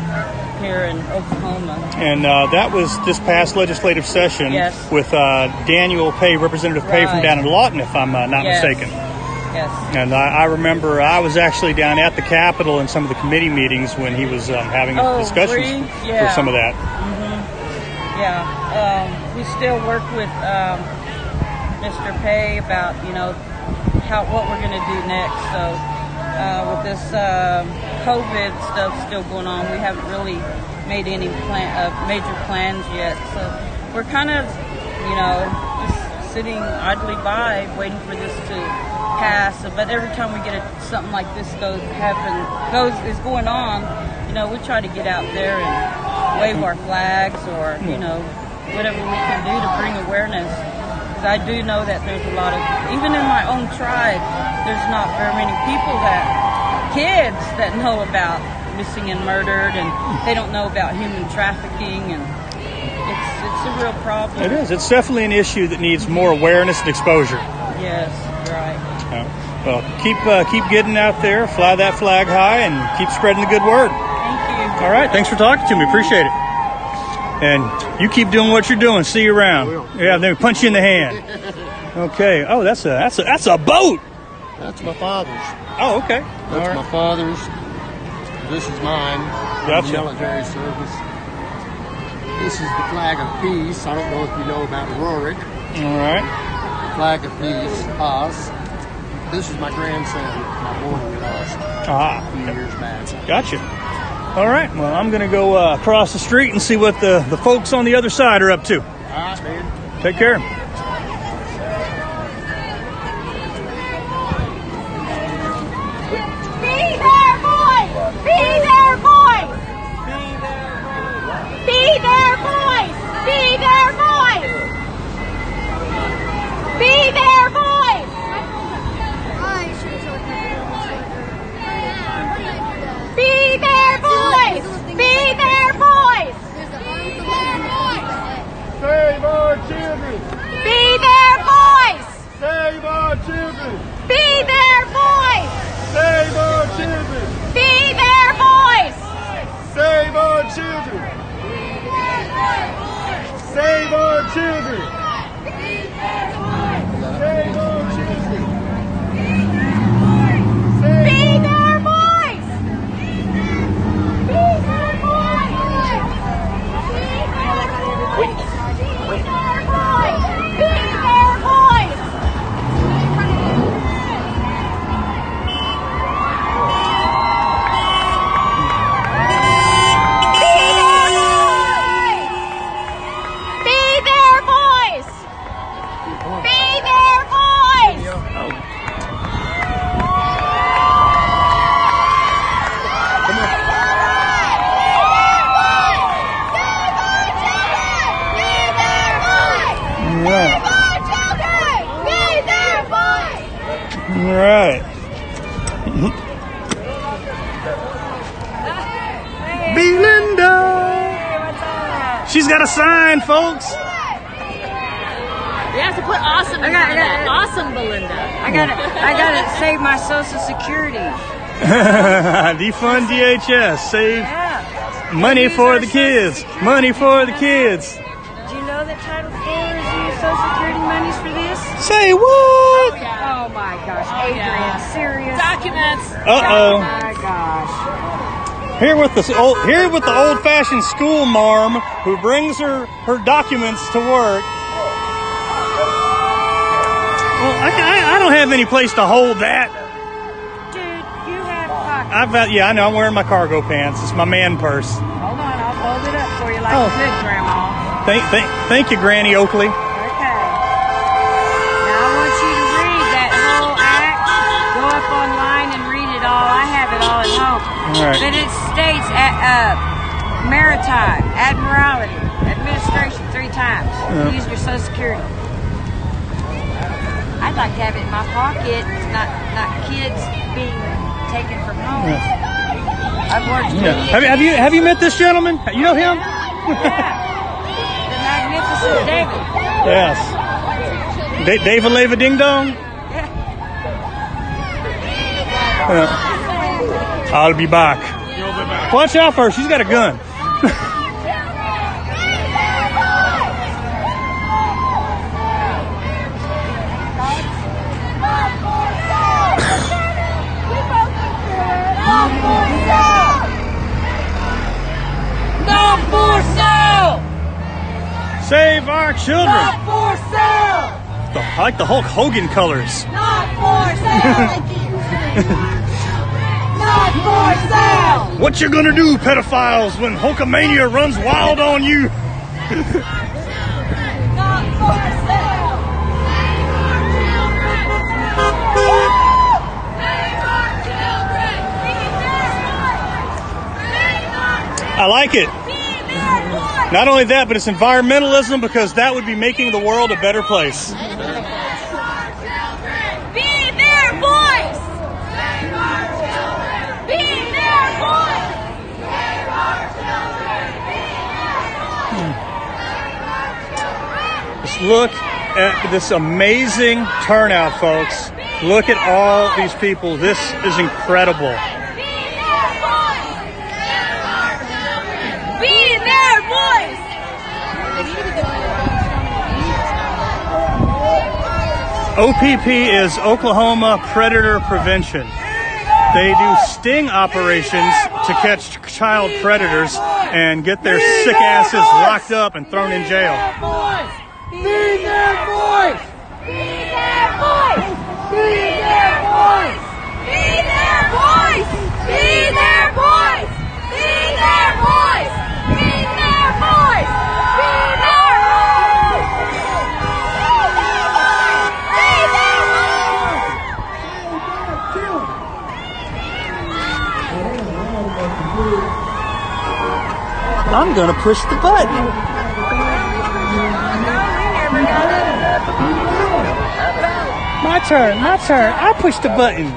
S14: here in Oklahoma.
S1: And that was this past legislative session.
S14: Yes.
S1: With Daniel Pay, Representative Pay from down in Lawton, if I'm not mistaken.
S14: Yes.
S1: And I remember I was actually down at the Capitol in some of the committee meetings when he was having discussions for some of that.
S14: Mm-hmm. Yeah. We still work with Mr. Pay about what we're going to do next. So with this COVID stuff still going on, we haven't really made any major plans yet. So we're kind of, just sitting idly by, waiting for this to pass. But every time we get something like this is going on, we try to get out there and wave our flags or whatever we can do to bring awareness. Because I do know that there's a lot of, even in my own tribe, there's not very many kids that know about missing and murdered, and they don't know about human trafficking, and it's a real problem.
S1: It is. It's definitely an issue that needs more awareness and exposure.
S14: Yes, right.
S1: Well, keep getting out there, fly that flag high, and keep spreading the good word.
S14: Thank you.
S1: All right. Thanks for talking to me. Appreciate it. And you keep doing what you're doing. See you around. Yeah, then punch you in the hand. Okay. Oh, that's a boat.
S13: That's my father's.
S1: Oh, okay.
S13: That's my father's. This is mine.
S1: Gotcha.
S13: Military service. This is the flag of peace. I don't know if you know about Rorik.
S1: All right.
S13: The flag of peace, us. This is my grandson, my boy we lost a few years back.
S1: Gotcha. All right. Well, I'm going to go across the street and see what the folks on the other side are up to.
S13: All right, man.
S1: Take care.
S11: Save our children!
S15: Be their voice!
S11: Save our children!
S15: Be their voice!
S11: Save our children!
S15: Be their voice!
S11: Save our children! Save our children! Save our children!
S15: Be their voice! Be their voice!
S1: All right. Belinda. She's got a sign, folks.
S10: You have to put awesome in that. Awesome, Belinda.
S16: I gotta save my Social Security.
S1: Defund DHS. Save money for the kids. Money for the kids.
S16: Do you know that Title IV is using Social Security monies for this?
S1: Say what?
S16: Oh my gosh, Adrian, serious?
S10: Documents.
S1: Uh-oh.
S16: Oh my gosh.
S1: Here with the old-fashioned school marm who brings her documents to work. Well, I don't have any place to hold that.
S16: Dude, you have pockets.
S1: I know. I'm wearing my cargo pants. It's my man purse.
S16: Hold on, I'll fold it up for you like you said, Grandma.
S1: Thank you, Granny Oakley.
S16: Okay. Now I want you to read that whole act. Go up online and read it all. I have it all at home.
S1: All right.
S16: But it states Maritime, Admiralty, Administration 3 times. Use your Social Security. I'd like to have it in my pocket, not kids being taken from home.
S1: Yeah.
S16: I've worked.
S1: Yeah. Have you met this gentleman? You know him?
S16: Yeah. The magnificent David.
S1: Yes. David Leva Ding Dong? Yeah. I'll be back. Watch out for her. She's got a gun.
S11: Not for sale!
S1: Save our children!
S11: Not for sale!
S1: I like the Hulk Hogan colors.
S11: Not for sale! Not for sale.
S1: What you gonna do, pedophiles, when Hulkamania runs wild on you?
S11: Not for sale.
S1: I like it. Not only that, but it's environmentalism, because that would be making the world a better place.
S15: Be their voice! Be their voice!
S1: Just look at this amazing turnout, folks. Look at all these people. This is incredible.
S15: Be their voice!
S1: OPP is Oklahoma Predator Prevention. They do sting operations to catch child predators and get their sick asses locked up and thrown in jail.
S11: Be their voice! Be their voice! Be their voice! Be their voice! Be their voice! Be their voice! Be their voice! Be their voice!
S1: I'm gonna push the button. My turn. I pushed the button.
S16: You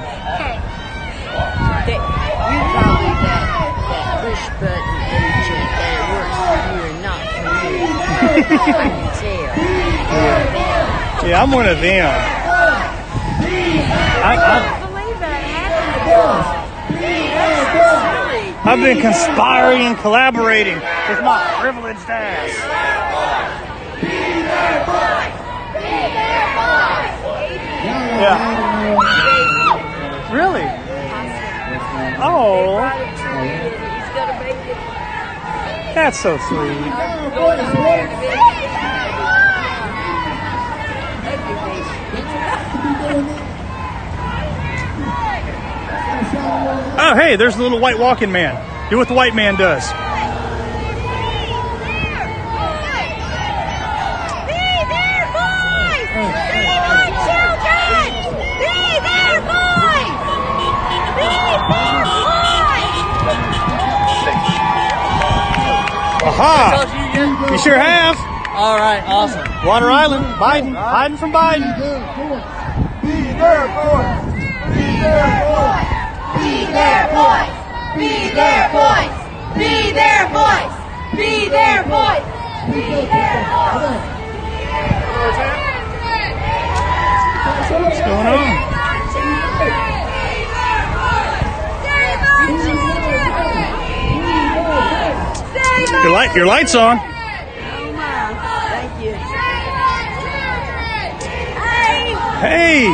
S16: probably that push button agent that works for you and not for me. I can tell.
S1: Yeah, I'm one of them. I've been conspiring and collaborating with my privileged ass. Yeah. Really? Oh. That's so sweet. Oh, hey, there's the little white walking man. Do what the white man does. Aha! You sure have.
S17: All right, awesome.
S1: Water Island, Biden, hiding from Biden.
S11: Be their voice! Be their voice! Be their voice! Be their voice! Be their voice! Be their voice! Be their voice!
S1: What's going on? Your light's on.
S16: Thank you.
S1: Hey,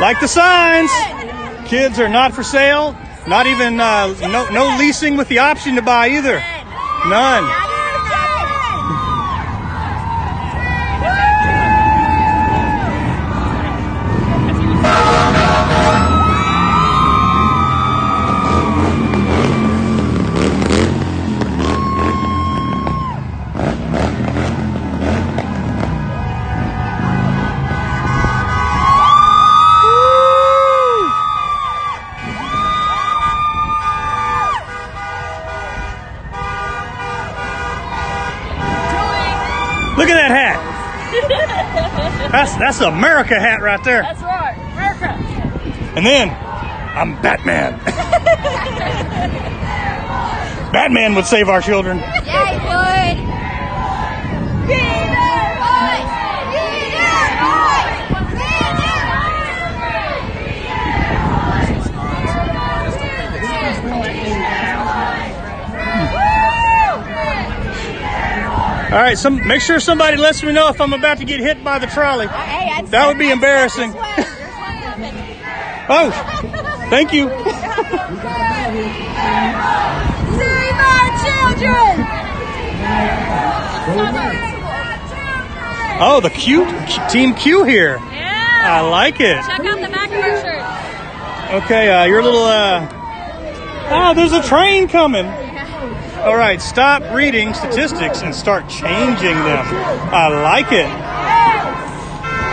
S1: like the signs. Kids are not for sale. Not even no leasing with the option to buy either. None. Look at that hat. That's the America hat right there.
S10: That's right, America.
S1: And then I'm Batman. Batman would save our children.
S15: Yeah, he would. Be their voice! Be their voice! Be
S1: All right, make sure somebody lets me know if I'm about to get hit by the trolley. That would be embarrassing. Oh, thank you.
S11: Save our children!
S1: Oh, the Team Q here.
S10: Yeah.
S1: I like it.
S10: Check out the back of our shirt.
S1: Okay, your little Oh, there's a train coming. All right, stop reading statistics and start changing them. I like it.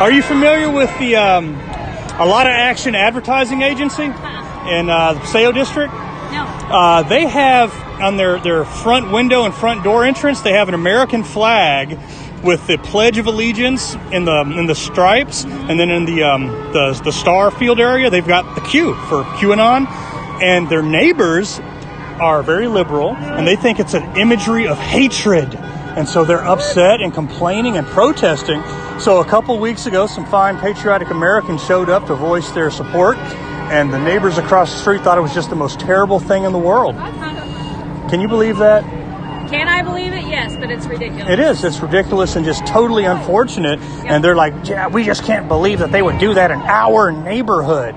S1: Are you familiar with the A Lot of Action advertising agency in the Paseo district?
S10: No.
S1: They have on their front window and front door entrance, they have an American flag with the Pledge of Allegiance in the stripes, and then in the star field area, they've got the Q for QAnon, and their neighbors are very liberal, and they think it's an imagery of hatred, and so they're upset and complaining and protesting. So a couple weeks ago, some fine patriotic Americans showed up to voice their support, and the neighbors across the street thought it was just the most terrible thing in the world. Can you believe that?
S10: Can I believe it? Yes, but it's ridiculous.
S1: It is. It's ridiculous and just totally unfortunate. And they're like, yeah, we just can't believe that they would do that in our neighborhood.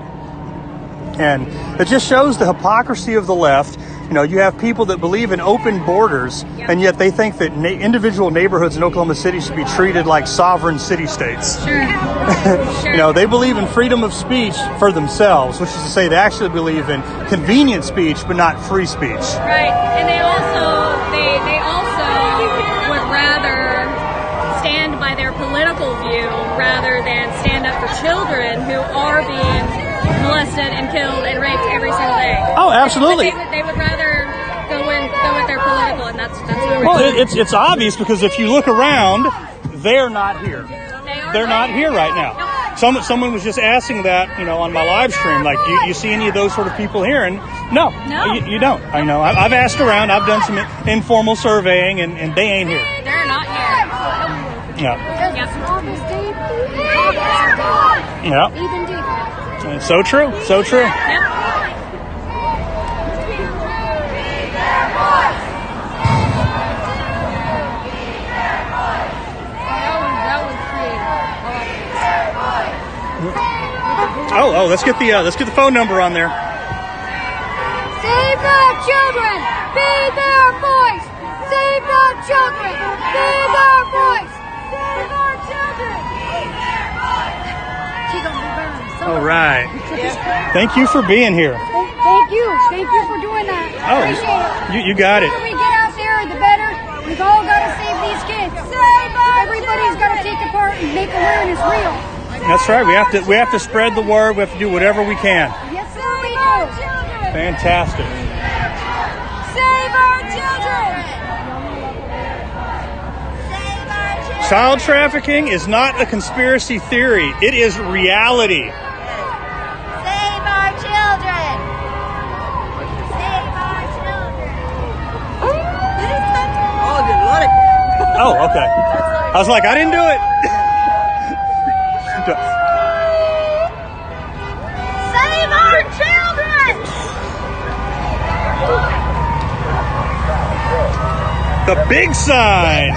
S1: And it just shows the hypocrisy of the left. You know, you have people that believe in open borders, and yet they think that individual neighborhoods in Oklahoma City should be treated like sovereign city-states.
S10: Sure.
S1: You know, they believe in freedom of speech for themselves, which is to say they actually believe in convenient speech, but not free speech.
S10: Right, and they also would rather stand by their political view rather than stand up for children who are being molested and killed and raped every single day.
S1: Oh, absolutely.
S10: They would rather go with their political, and that's what
S1: well, it's obvious because if you look around, they're not here. They're not here right now. Someone was just asking that, you know, on my live stream, like, do you see any of those sort of people here? And no. You don't. I know. I've asked around. I've done some informal surveying, and they ain't here.
S10: They're not here.
S1: Yeah.
S10: Yes.
S1: Yeah.
S10: Even deeper.
S1: So true. So true.
S10: Yep.
S1: Oh, let's get the phone number on there.
S15: Save our children! Be their voice! Save our children! Be their voice! Save our children! She's gonna be burned.
S1: All right. Thank you for being here.
S15: Thank you. Thank you for doing that. I appreciate it.
S1: You got it.
S15: The sooner we get out there, the better. We've all got to save these kids. Everybody's got to take a part and make awareness real.
S1: That's right. We have to spread the word. We have to do whatever we can.
S15: Yes, sir, we do.
S1: Fantastic.
S15: Save our children.
S1: Child trafficking is not a conspiracy theory. It is reality.
S15: Save our children. Save our children.
S1: Oh, okay. I was like, I didn't do it.
S15: Save our children.
S1: The big sign.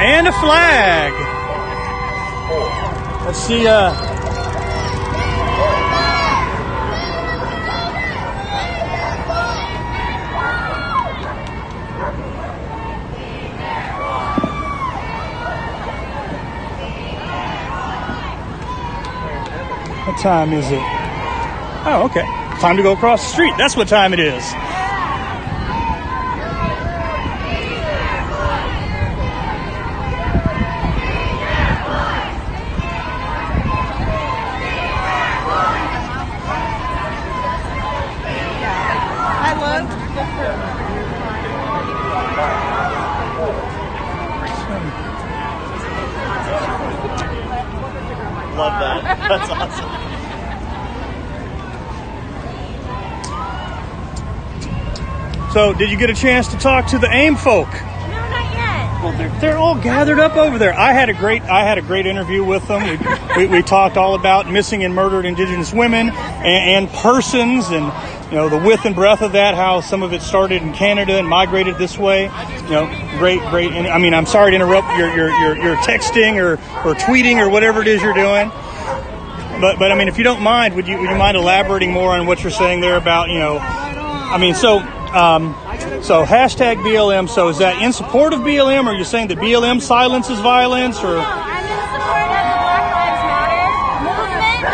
S1: And a flag. Let's see, what time is it? Oh, okay. Time to go across the street. That's what time it is.
S17: Love that. That's awesome.
S1: So, did you get a chance to talk to the AIM folk?
S4: No, not yet.
S1: Well, they're all gathered up over there. I had a great interview with them. We talked all about missing and murdered Indigenous women and persons, and you know the width and breadth of that. How some of it started in Canada and migrated this way. You know, great. And I mean, I'm sorry to interrupt your texting or tweeting or whatever it is you're doing. But I mean, if you don't mind, would you mind elaborating more on what you're saying there about, you know, I mean, so hashtag BLM. So is that in support of BLM, or are you saying that BLM silences violence, or?
S4: No, I'm in support of the Black Lives Matter movement.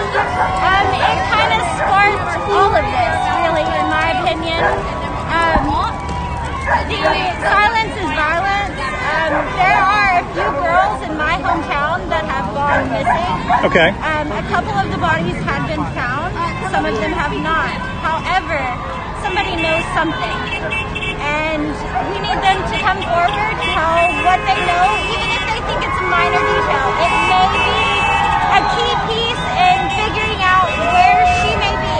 S4: It kind of sparked
S1: Okay.
S4: A couple of the bodies had been found. Some of them have not. However, somebody knows something. And we need them to come forward, tell what they know, even if they think it's a minor detail. It may be a key piece in figuring out where she may be.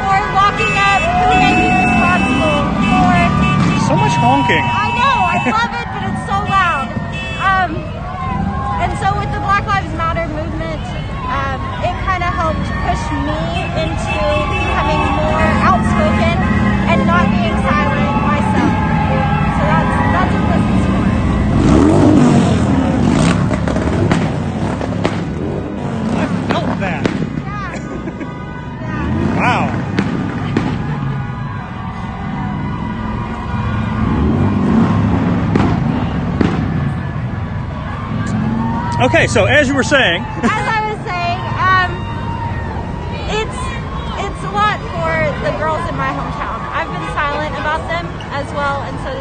S4: Or locking up who may be responsible for...
S1: So much honking.
S4: I know, I love it, but it's so loud. And so with the Black Lives Matter movement, it kind of helped push me into becoming more outspoken and not being silent myself. So that's what this is for.
S1: I felt that. Wow. Okay, so as you were saying,
S4: as I was saying, it's a lot for the girls in my hometown. I've been silent about them as well, and so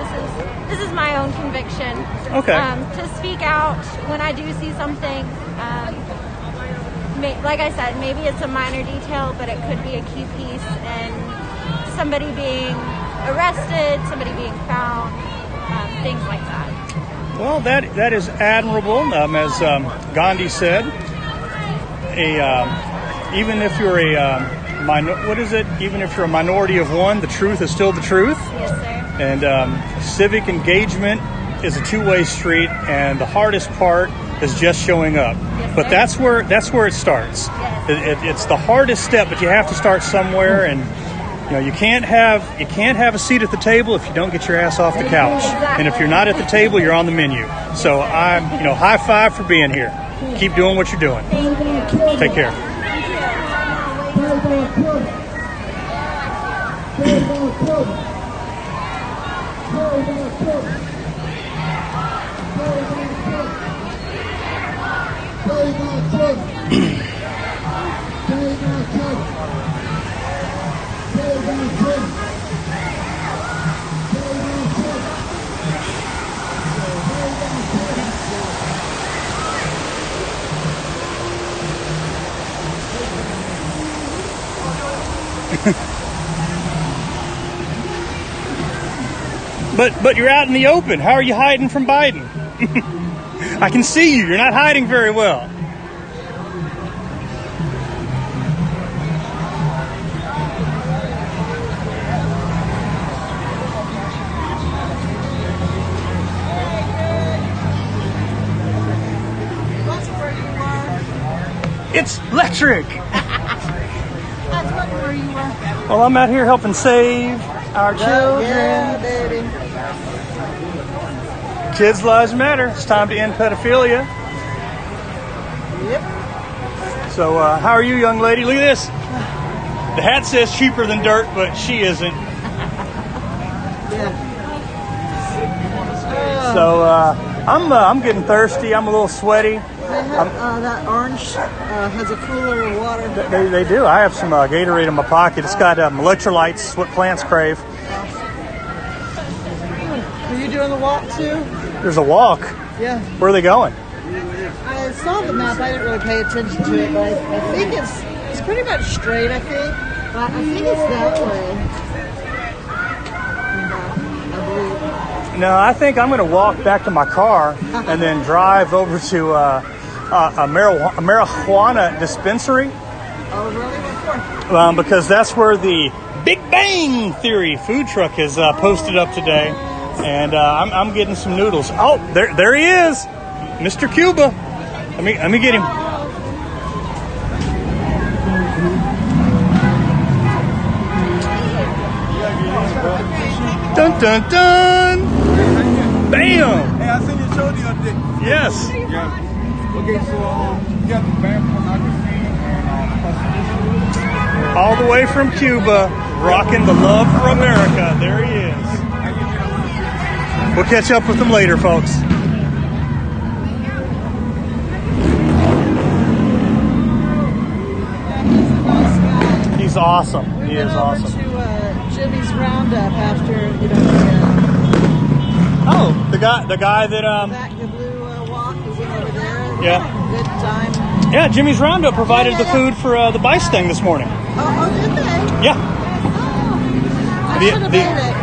S4: this is my own conviction.
S1: Okay.
S4: To speak out when I do see something. Like I said, maybe it's a minor detail, but it could be a key piece in somebody being arrested, somebody being found, things like that.
S1: well, that is admirable. As Gandhi said, even if you're even if you're a minority of one, the truth is still the truth.
S4: Yes, sir.
S1: And civic engagement is a two-way street, and the hardest part is just showing up.
S4: Yes,
S1: but that's where it starts.
S4: Yes.
S1: It's the hardest step, but you have to start somewhere, and you can't have a seat at the table if you don't get your ass off the couch.
S4: Exactly.
S1: And if you're not at the table, you're on the menu. So I'm high five for being here. Keep doing what you're doing. Take care. But you're out in the open. How are you hiding from Biden? I can see you. You're not hiding very well. It's electric.
S4: That's where you were.
S1: Well, I'm out here helping save our children.
S17: Yeah, baby.
S1: Kids' lives matter. It's time to end pedophilia.
S17: Yep.
S1: So, how are you, young lady? Look at this. The hat says cheaper than dirt, but she isn't. So, I'm getting thirsty. I'm a little sweaty.
S17: That orange has a cooler of water.
S1: They do. I have some Gatorade in my pocket. It's got electrolytes, what plants crave.
S17: Are you doing the walk too?
S1: There's a walk.
S17: Yeah.
S1: Where are they going?
S17: I saw the map. I didn't really pay attention to it, but I think it's pretty much straight. I think. I think it's that way. I believe.
S1: No, I think I'm going to walk back to my car and then drive over to a marijuana dispensary.
S17: Oh, really?
S1: Because that's where the Big Bang Theory food truck is posted up today, and I'm getting some noodles. Oh, there he is, Mr. Cuba. Let me get him. Dun dun dun! Bam!
S18: Hey, I seen your show the other day.
S1: Yes.
S18: Yeah. Okay, so you got the banned pornography and
S1: all the way from Cuba, rocking the love for America. There he is. We'll catch up with him later, folks. He's awesome. He is awesome.
S17: To Jimmy's Roundup after
S1: Oh, the guy that
S17: the blue walk is over there.
S1: Yeah.
S17: Good time.
S1: Yeah, Jimmy's Roundup provided the food for the Bice thing this morning.
S17: Oh, did they?
S1: Yeah.
S17: I should have made it.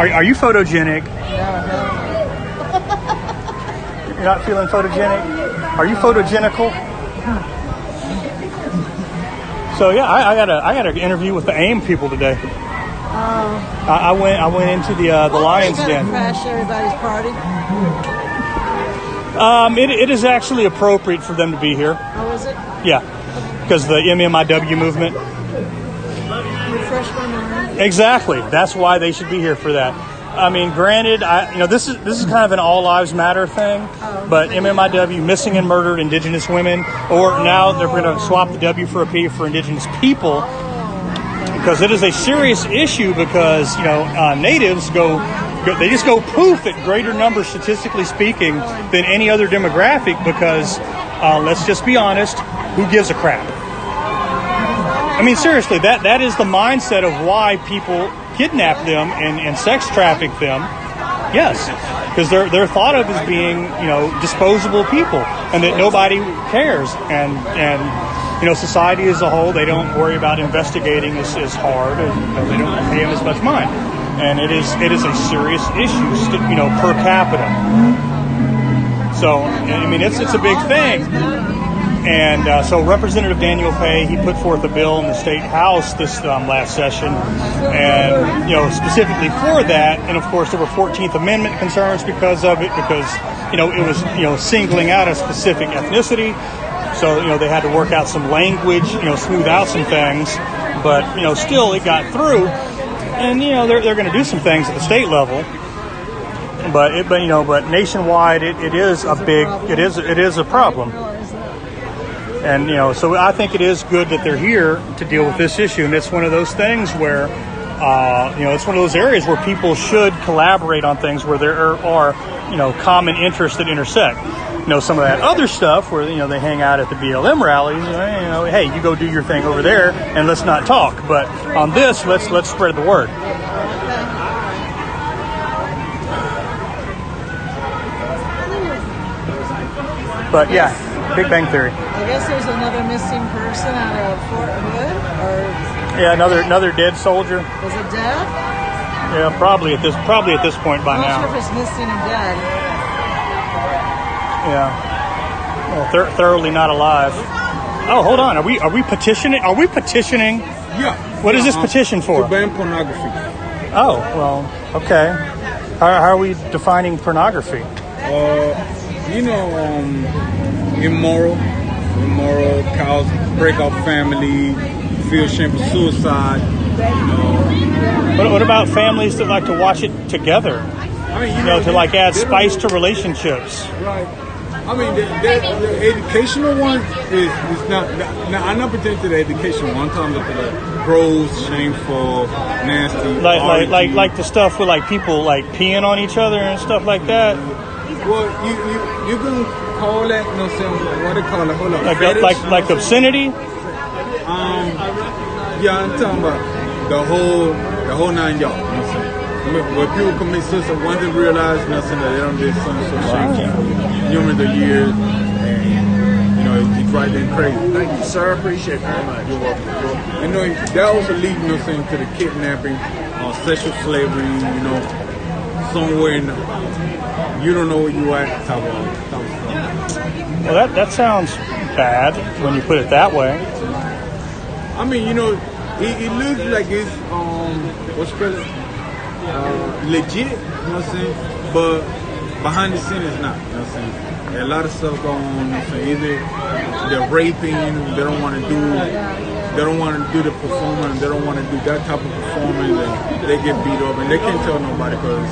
S17: I know.
S1: Are you photogenic?
S17: No.
S1: You're not feeling photogenic? Are you photogenical? So yeah, I got an interview with the AIM people today. I went into the Lions Den.
S17: Crash everybody's party.
S1: It is actually appropriate for them to be here.
S17: Oh, is it?
S1: Yeah, because the MMIW movement.
S17: Refresh my memory.
S1: Exactly. That's why they should be here for that. I mean, granted, this is kind of an all lives matter thing, but MMIW, missing and murdered Indigenous women, or now they're going to swap the W for a P for Indigenous people, because it is a serious issue. Because natives they just go poof at greater numbers, statistically speaking, than any other demographic. Because let's just be honest, who gives a crap? I mean, seriously, that is the mindset of why people kidnap them and sex traffic them. Yes, because they're thought of as being disposable people, and that nobody cares, and society as a whole, they don't worry about investigating as hard, because they don't pay them as much mind, and it is a serious issue per capita. So I mean, it's a big thing. And so Representative Daniel Pay, he put forth a bill in the State House this last session, and specifically for that. And of course, there were 14th Amendment concerns because of it, because it was singling out a specific ethnicity. So they had to work out some language, smooth out some things, but still it got through. And they're going to do some things at the state level. But nationwide it is a problem. And so I think it is good that they're here to deal with this issue, and it's one of those things where it's one of those areas where people should collaborate on things where there are common interests that intersect. Some of that other stuff where they hang out at the BLM rallies, hey, you go do your thing over there and let's not talk. But on this, let's spread the word. But yeah, Big Bang Theory.
S17: I guess there's another missing person out of Fort Hood, or
S1: yeah, another dead soldier.
S17: Was it dead?
S1: Yeah, probably at this point by now.
S17: I'm not sure if it's missing and dead.
S1: Yeah, well, thoroughly not alive. Oh, hold on. Are we petitioning? Are we petitioning?
S18: Yeah.
S1: What is this petition for?
S18: To ban pornography.
S1: Oh, well, okay. How are we defining pornography?
S18: Immoral, cows break up family, feel shame for suicide.
S1: What about families that like to watch it together?
S18: I mean,
S1: to like add spice to relationships.
S18: Right. I mean, the educational one is not. Now, I'm not pretending to the educational one. I'm talking about the gross, shameful, nasty.
S1: Like the stuff with like people like peeing on each other and stuff like that.
S18: Well, you can call that, what do they call it? Hold on.
S1: Like obscenity?
S18: Yeah, I'm talking about the whole 9 yards. When people commit suicide, once they realize, that they don't do something so shameful, numerous of years, and it's right there crazy.
S2: Thank you, sir. Appreciate it very much.
S18: You're welcome. And that also leads, to the kidnapping, sexual slavery, somewhere in you don't know where you at, type of stuff.
S1: Well, that sounds bad when you put it that way.
S18: I mean, it looks like it's legit, but behind the scene it's not, A lot of stuff going on, either they're raping, they don't want to do the performance, they don't want to do that type of performance, and they get beat up, and they can't tell nobody because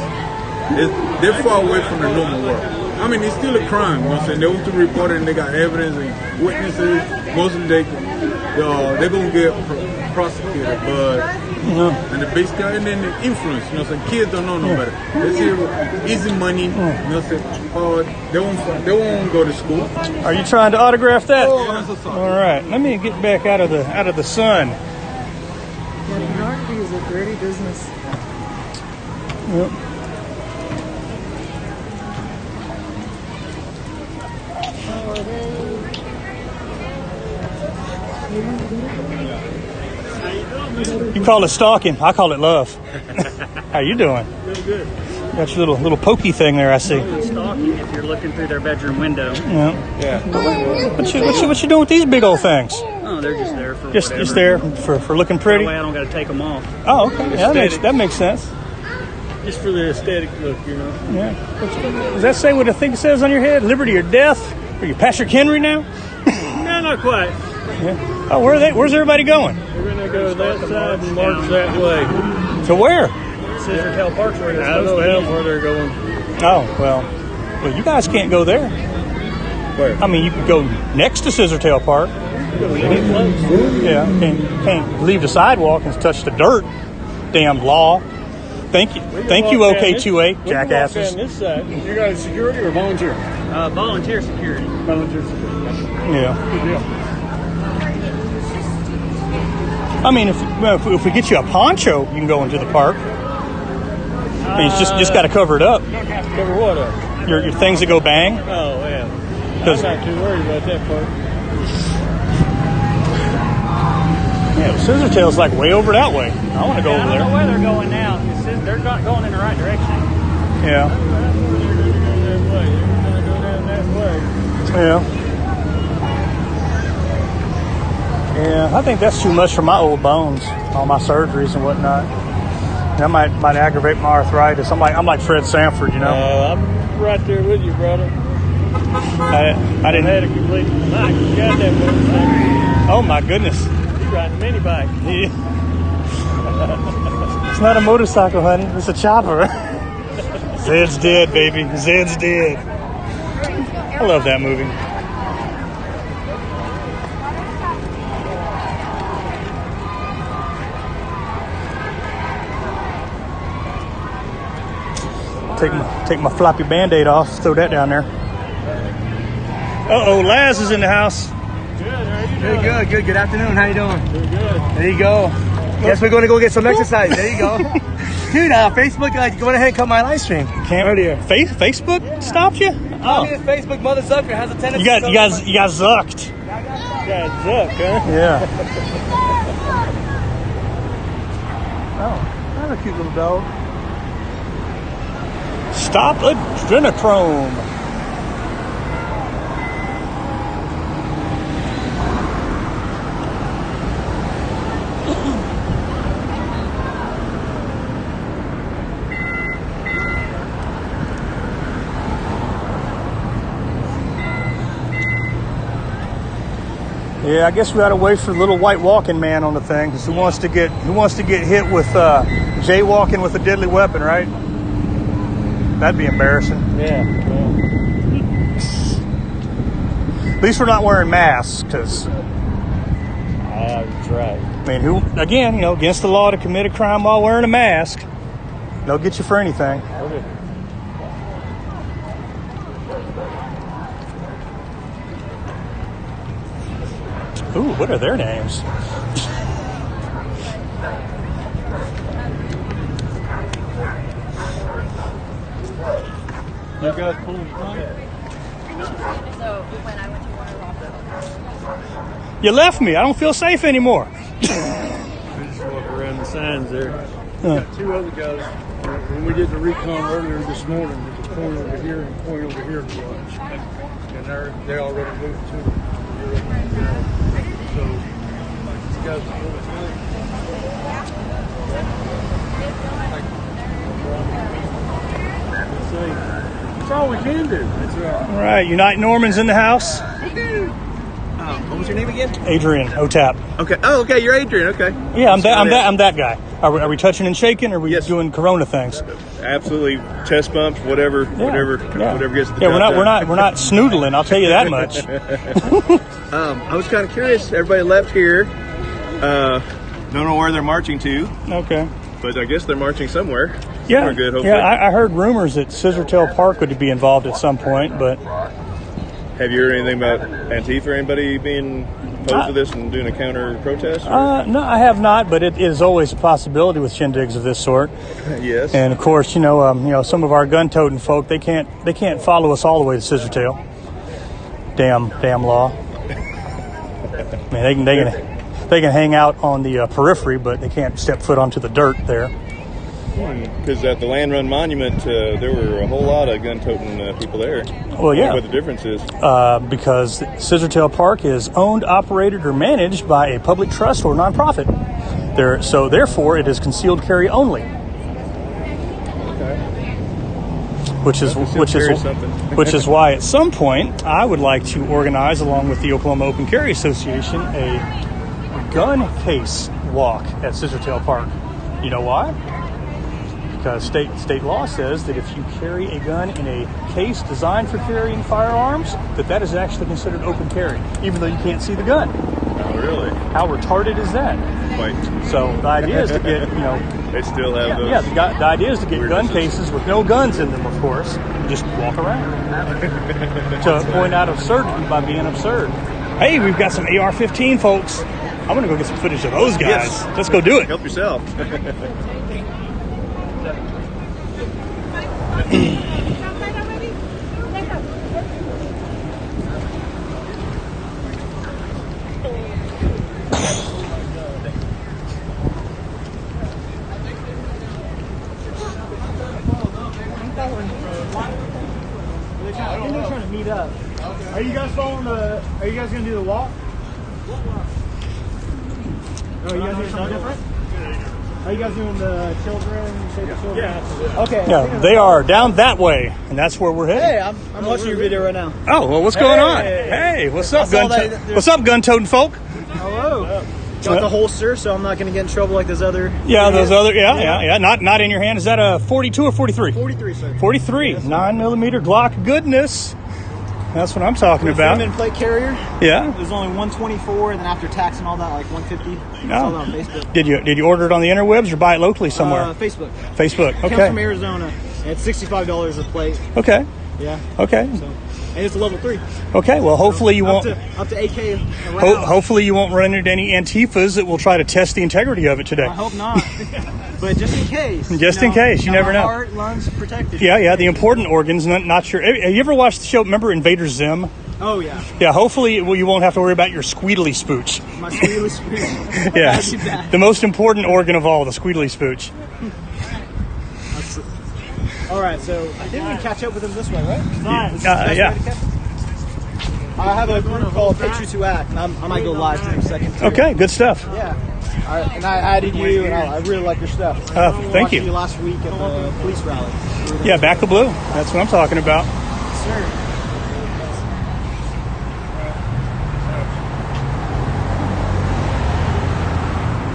S18: they're far away from the normal world. I mean, it's still a crime. They went to report it and they got evidence and witnesses. Most of them, they're going to get prosecuted. But, and the base guy, and then the influence, kids don't know no better. They see easy money, they won't go to school.
S1: Are you trying to autograph that?
S18: Oh, I'm so sorry.
S1: All right, let me get back out of the sun.
S17: Yeah, pornography is a dirty business.
S1: Yep. You call it stalking. I call it love. How you doing?
S19: Doing good.
S1: Got your little pokey thing there, I see.
S19: Stalking if you're looking through their bedroom window.
S1: Yeah. What you doing with these big old things?
S19: Oh, they're just there for
S1: Just there for looking pretty.
S19: That way I don't got to take them off.
S1: Oh, okay. Yeah, that makes sense.
S19: Just for the aesthetic look, you know.
S1: Yeah. Does that say what the thing says on your head? Liberty or death? Are you Patrick Henry now?
S19: No, not quite.
S1: Yeah. Oh, where's everybody going?
S19: We're gonna go that side and march that way.
S1: To where?
S19: Scissor Tail Park's where they're supposed to be. I don't know where they're going.
S1: Oh, well, you guys can't go there.
S19: Where?
S1: I mean, you could go next to Scissortail Park. Yeah, can't leave the sidewalk and touch the dirt. Damn law. Thank you, OK2A, jackasses.
S19: On this side. You guys security or volunteer? Volunteer security. Volunteer security.
S1: Yeah.
S19: Good deal.
S1: I mean, if we get you a poncho, you can go into the park. I mean, it's just got to cover it up.
S19: Cover what up?
S1: Your things that go bang.
S19: Oh, yeah. I'm not too worried about that part.
S1: Yeah, Scissortail's like way over that way. I want to go over there.
S19: I don't know where they're going now. They're not going in the right direction.
S1: Yeah. Yeah. Yeah, I think that's too much for my old bones, all my surgeries and whatnot. That might aggravate my arthritis. I'm like Fred Sanford, you know.
S19: I'm right there with you, brother.
S1: I didn't.
S19: had a complete knock. You got that motorcycle.
S1: Oh my goodness.
S19: You riding a mini bike.
S1: Yeah. It's not a motorcycle, honey. It's a chopper. Zed's dead, baby. Zed's dead. I love that movie. Take my floppy Band-Aid off. Throw that down there. Uh-oh, Laz is in the house.
S2: Good. Good afternoon. How you doing?
S19: Doing good.
S2: There you go. Guess we're going to go get some exercise. There you go. Dude, Facebook, go ahead and cut my live stream.
S1: Can't. Facebook stopped you?
S2: Oh. Facebook Mother Zucker has a tendency.
S1: You got zucked.
S19: You got zucked, huh?
S1: Yeah. Oh, that's a cute little dog. Stop adrenochrome. Yeah, I guess we ought to wait for the little white walking man on the thing, because who wants to get hit with jaywalking with a deadly weapon, right? That'd be embarrassing.
S19: Yeah.
S1: At least we're not wearing masks, because
S19: that's right.
S1: I mean, who again, against the law to commit a crime while wearing a mask, they'll get you for anything.
S19: Okay.
S1: Ooh, what are their names?
S19: You guys pulling tonight?
S3: So when I went to Warner Rock.
S1: You left me. I don't feel safe anymore.
S19: We just walk around the signs there. Got two other guys. When we did the recon earlier this morning, there's a point over here and a point over here to watch. And they already moved to them. So these guys are really good. That's all we can do. That's right.
S1: All right, Unite Norman's in the house.
S2: What was your name again?
S1: Adrian Otap.
S2: Okay. Oh, okay. You're Adrian. Okay.
S1: Yeah, I'm that guy. Are we touching and shaking? Or are we doing Corona things?
S5: Absolutely, chest bumps, whatever gets the job done.
S1: we're not snoodling. I'll tell you that much.
S5: I was kind of curious. Everybody left here. Don't know where they're marching to.
S1: Okay.
S5: But I guess they're marching somewhere.
S1: Yeah.
S5: Somewhere good, hopefully.
S1: Yeah, I heard rumors that Scissortail Park would be involved at some point, but.
S5: Have you heard anything about Antifa or anybody being opposed to this and doing a counter protest?
S1: No, I have not, but it is always a possibility with shindigs of this sort.
S5: Yes.
S1: And of course, some of our gun-toting folk, they can't follow us all the way to Scissortail. Damn law. I mean, they can hang out on the periphery, but they can't step foot onto the dirt there.
S5: Because at the Land Run Monument, there were a whole lot of gun-toting people there.
S1: Well, yeah.
S5: What the difference is?
S1: Because Scissortail Park is owned, operated, or managed by a public trust or nonprofit. So therefore, it is concealed carry only. Which is why at some point I would like to organize, along with the Oklahoma Open Carry Association, a gun case walk at Scissortail Park. You know why? Because state law says that if you carry a gun in a case designed for carrying firearms, that is actually considered open carry, even though you can't see the gun.
S5: Oh, really?
S1: How retarded is that?
S5: Quite.
S1: So the idea is to get,
S5: They still have those.
S1: Yeah, the idea is to get gun cases with no guns in them, of course, and just walk around to point out absurdity by being absurd. Hey, we've got some AR-15, folks. I'm going to go get some footage of those guys.
S5: Yes.
S1: Let's go do it.
S5: Help yourself.
S7: I think they're trying to meet up. Are you guys following the? Are you guys gonna do the walk? Oh, you guys doing something different? Are you guys doing the children? Save the children? Yeah. Okay.
S1: Yeah, they are down that way, and that's where we're headed.
S20: Hey, I'm watching your video right now.
S1: Oh, well, what's going on? Hey, what's up, gun-toting folk?
S20: Hello. Got the holster, so I'm not going to get in trouble like those other.
S1: Yeah, those other. Yeah. Not in your hand. Is that a 42 or 43?
S20: 43, sir.
S1: 43, 9mm Glock goodness. That's what I'm talking about.
S20: Freeman plate carrier.
S1: Yeah.
S20: It was only 124, and then after tax and all that, like 150.
S1: No.
S20: I saw that on Facebook.
S1: Did you order it on the interwebs or buy it locally somewhere?
S20: Facebook.
S1: Facebook.
S20: It comes
S1: Okay.
S20: from Arizona. It's $65 a plate.
S1: Okay.
S20: Yeah.
S1: Okay.
S20: So, and it's a level 3.
S1: Okay. Well, hopefully you won't.
S20: Up to AK.
S1: Hopefully you won't run into any Antifas that will try to test the integrity of it today.
S20: I hope not. But just in case.
S1: Just in case, you never know.
S20: Heart, lungs protected.
S1: Yeah. The important organs, not sure. Have you ever watched the show? Remember Invader Zim?
S20: Oh yeah.
S1: Yeah. Hopefully, you won't have to worry about your squeedly spooch.
S20: My squeedly spooch.
S1: Yes. The most important organ of all, the squeedly spooch.
S20: All right. So I think we can catch up with them this way, right?
S1: Yeah.
S20: I have a group called Patriots Who Act, and I might go live for a second. Too.
S1: Okay. Good stuff.
S20: Yeah. And I added you, and I really like your stuff.
S1: Thank you.
S20: I watched you last week at the police rally.
S1: Yeah, back the blue. That's what I'm talking about.
S20: Sir.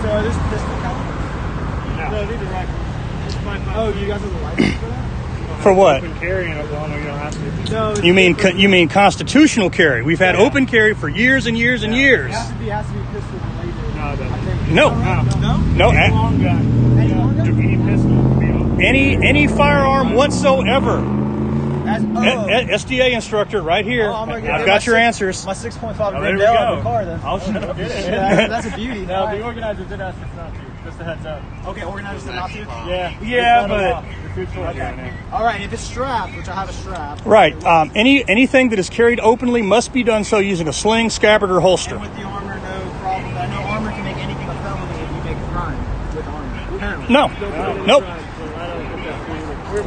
S20: So this pistol count? No, these are rifles. Oh, you guys have the license for that?
S1: For what?
S7: Open carry in Oklahoma, you don't have to.
S20: No.
S1: You mean constitutional carry? We've had open carry for years and years and years.
S20: It has to be pistol related.
S7: No, it doesn't.
S1: No.
S7: Any long gun. Any long gun? Any pistol.
S1: Any firearm whatsoever. SDA instructor right here.
S20: Oh, I've
S1: got your answers.
S20: My 6.5
S7: Grendel
S20: in the car then.
S7: I'll shoot it.
S20: That's a beauty.
S7: No, the organizer did ask us not to. Just a heads up.
S20: Okay, organizer said not to?
S7: Yeah, but
S20: okay. All right, if it's strapped, which I have a strap.
S1: Right. Anything that is carried openly must be done so using a sling, scabbard, or holster.
S20: And with the armor, no problem. I know armor can make anything a felony if you make a crime with armor. Apparently.
S1: No. Nope.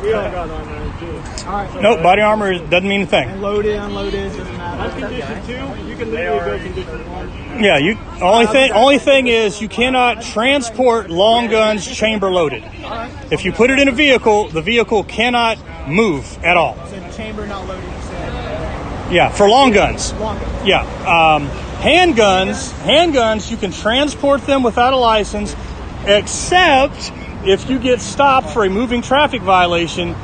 S7: We all got armor too.
S20: All right.
S1: Nope. Body armor doesn't mean a thing.
S20: And loaded, unloaded, doesn't matter.
S7: On condition 2, you can literally go condition 1.
S1: Yeah. Only thing is you cannot transport long guns chamber loaded. If you put it in a vehicle, the vehicle cannot move at all.
S20: So chamber not loaded, you said?
S1: Yeah, for long guns.
S20: Long guns.
S1: Yeah. Handguns, you can transport them without a license, except if you get stopped for a moving traffic violation,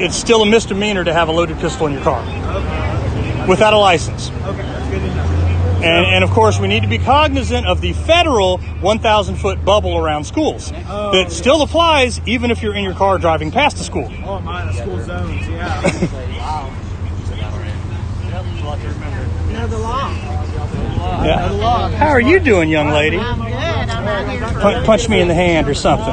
S1: it's still a misdemeanor to have a loaded pistol in your car. Okay. Without a license.
S20: Okay, that's good to know.
S1: And of course, we need to be cognizant of the federal 1,000-foot bubble around schools. That still applies even if you're in your car driving past the school.
S20: Oh, my, the school zones, yeah. Wow. You know the law.
S1: Yeah.
S20: The law.
S1: How are you doing, young lady?
S4: I'm good. I'm out here.
S1: Punch me in the hand or something.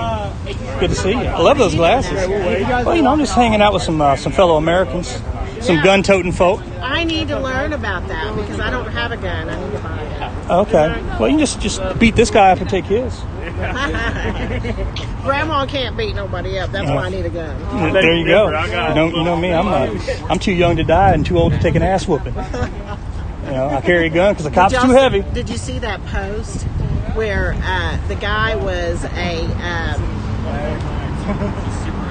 S1: Good to see you. I love those glasses. Well, I'm just hanging out with some fellow Americans. some gun-toting folk.
S17: I need to learn about that because I don't have a gun. I need to buy it.
S1: Okay. Well, you can just beat this guy up and take his.
S17: Grandma can't beat nobody up. That's why I need a gun.
S1: There you go. You know me. I'm too young to die and too old to take an ass whooping. I carry a gun because the cop's too heavy.
S17: Did you see that post where the guy was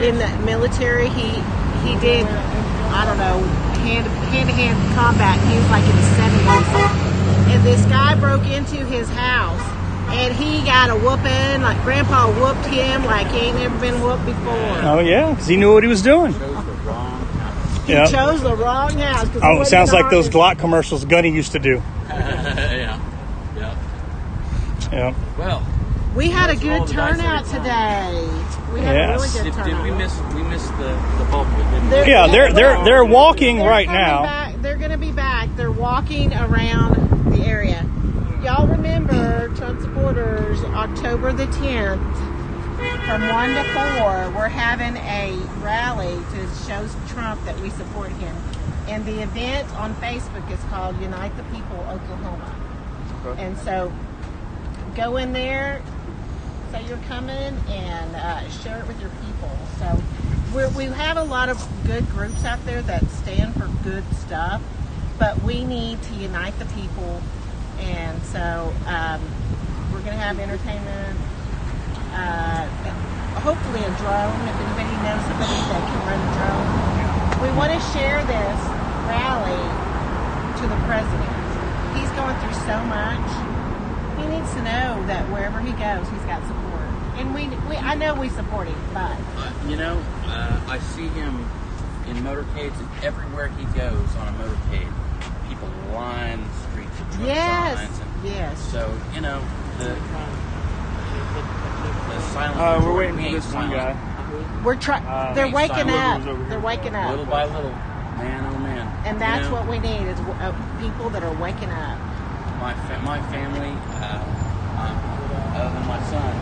S17: in the military? He did, I don't know, hand-to-hand combat. He was like in the 70s. And this guy broke into his house and he got a whooping. Like Grandpa whooped him like he ain't never been whooped before.
S1: Oh, yeah, because he knew what he was doing.
S17: He chose the wrong house.
S1: Oh, it sounds like those Glock commercials Gunny used to do. Yeah.
S8: Well,
S17: we had a good turnout today. We had a really good turnout.
S8: Did we miss the bulk of it?
S1: Yeah, they're walking right now.
S17: They're going to be back. They're walking around the area. Y'all remember, Trump supporters, October the 10th, from 1 to 4, we're having a rally to show Trump that we support him. And the event on Facebook is called Unite the People, Oklahoma. Okay. And so go in there, say you're coming, and share it with your people. So we have a lot of good groups out there that stand for good stuff, but we need to unite the people. And so we're going to have entertainment, hopefully a drone, if anybody knows somebody that can run a drone. We want to share this rally to the president. He's going through so much. He needs to know that wherever he goes, he's got support. And I know we support him, but...
S8: I see him in motorcades, and everywhere he goes on a motorcade, people line the streets with Trump signs.
S17: Yes.
S8: So, the silent...
S20: we're waiting for this one guy.
S17: They're waking up. They're waking up.
S8: Little by little. Man, oh man.
S17: And that's what we need, is people that are waking up.
S8: My family, other than my son,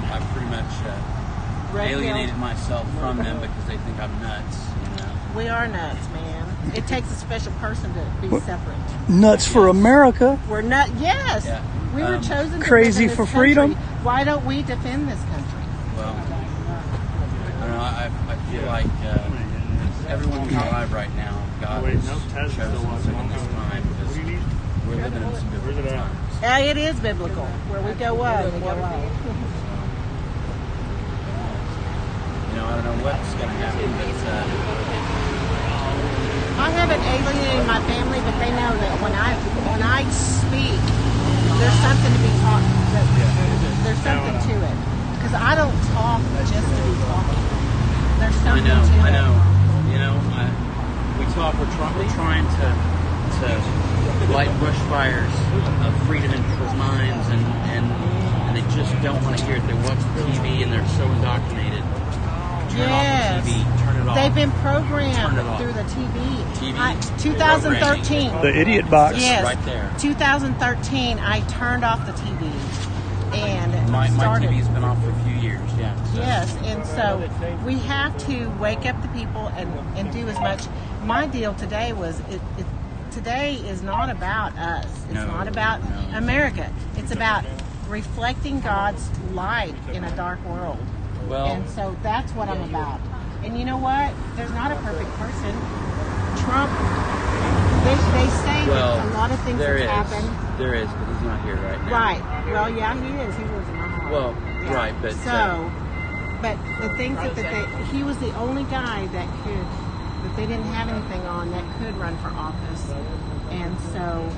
S8: I pretty much alienated myself from them because they think I'm nuts.
S17: We are nuts, man. It takes a special person to be separate.
S1: Nuts for America.
S17: We're nuts. Yes. Yeah. We were chosen to
S1: crazy
S17: live in this
S1: for freedom.
S17: Country. Why don't we defend this country?
S8: Well, I feel like everyone who's alive right now, God has chosen us in this time because we're living in some biblical times.
S17: Yeah, it is biblical. Where we go up, we go up.
S8: I don't know what's going to happen, but
S17: I haven't alienated my family, but they know that when I speak, there's something to be taught. There's something to it, because I don't talk just to be talking. There's something to it.
S8: I know. We're trying to light brush fires of freedom in people's minds, and they just don't want to hear it. They watch the TV and they're so indoctrinated. Turn off the TV. Turn it off.
S17: They've been programmed through the TV. 2013.
S1: The idiot box.
S17: Yes.
S8: Right there.
S17: 2013, I turned off the TV. And
S8: my
S17: started.
S8: TV's been off for a few years, yeah. So.
S17: Yes, and so we have to wake up the people and do as much. My deal today was, today is not about us. It's not about America. It's about reflecting God's light in a dark world.
S8: Well,
S17: and so that's what I'm about. And you know what? There's not a perfect person. Trump, they say that a lot of things have happened.
S8: There is, but he's not here right now.
S17: Right. Well, yeah, he is. He was in my heart.
S8: Well, yeah. Right, but...
S17: but the things he was the only guy that they didn't have anything on that could run for office. And so,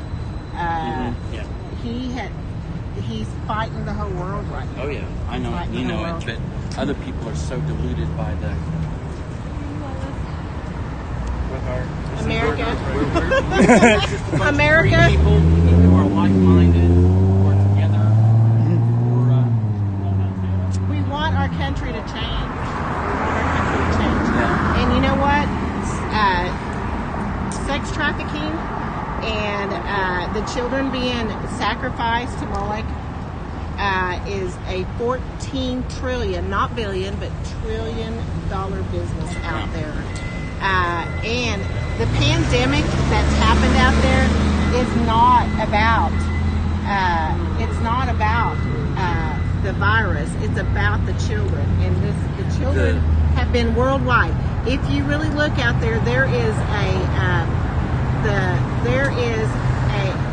S17: he's fighting the whole world right now.
S8: Oh, yeah. I know it. You know it, but other people are so deluded by the...
S17: America.
S8: America. People who are like-minded, who are together.
S17: We want our country to change. Yeah. And you know what? Sex trafficking and the children being sacrificed to Moloch is a $14 trillion, not billion, but $1 trillion business out there. And the pandemic that's happened out there is not about the virus. It's about the children, and the children have been worldwide. If you really look out there, there is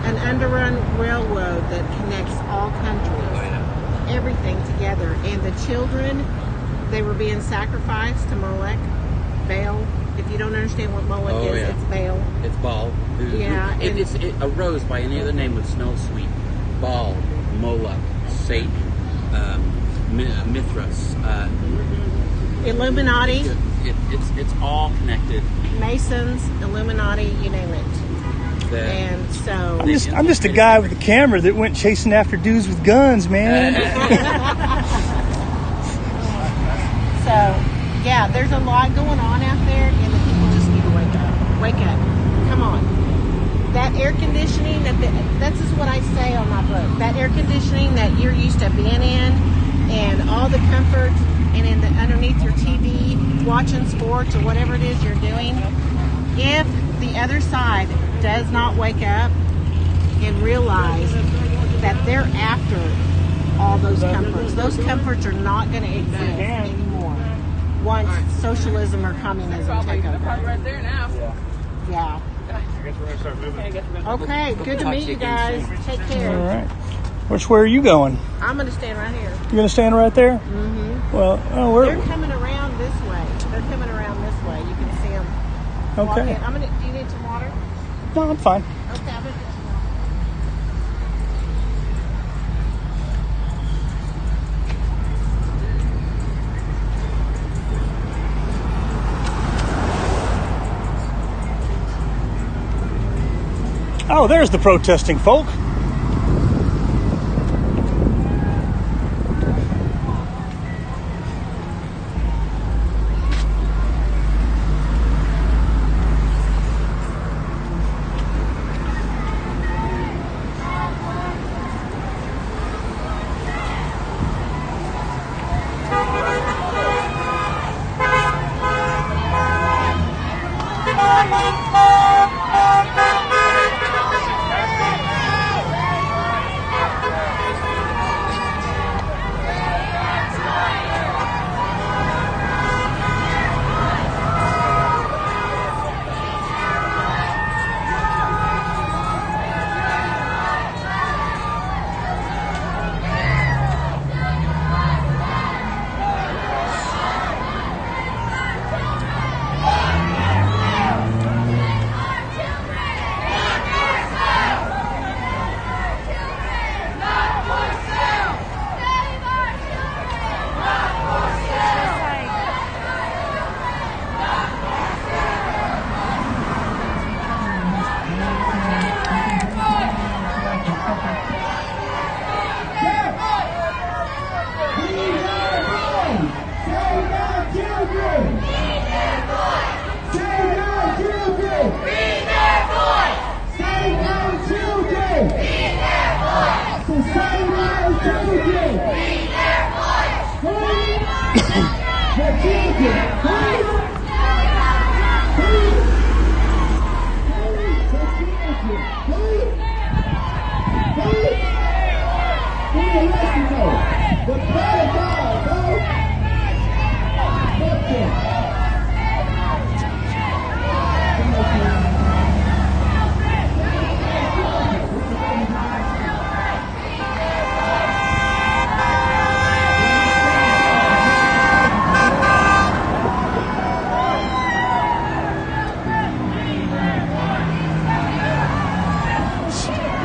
S17: an underrun railroad that connects all countries, everything together. And the children, they were being sacrificed to Molech, Baal. If you don't understand what Molech is, it's Baal.
S8: It's Baal.
S17: Yeah.
S8: It arose by any other name with smell sweet. Baal, Moloch, Satan, Mithras.
S17: Illuminati.
S8: It's all connected.
S17: Masons, Illuminati, you name it. And so
S1: I'm just a guy with a camera that went chasing after dudes with guns, man.
S17: So, yeah, there's a lot going on out there, and the people just need to wake up. Wake up. Come on. That air conditioning, that's just what I say on my book. That air conditioning that you're used to being in, and all the comfort, and underneath your TV, watching sports or whatever it is you're doing, if the other side does not wake up and realize that they're after all those comforts are not going to exist anymore once socialism or communism take over.
S3: Right there now.
S17: Yeah. Okay, good to meet you guys. Take care.
S1: All right. Which way are you going?
S17: I'm going to stand right here.
S1: You're going to stand right there?
S17: Mm-hmm.
S1: Well,
S17: they're coming around this way. They're coming around this way. You can see them.
S1: Okay.
S17: Do you need some water?
S1: No, I'm fine.
S17: Okay, I'm going to get some
S1: water. Oh, there's the protesting folk.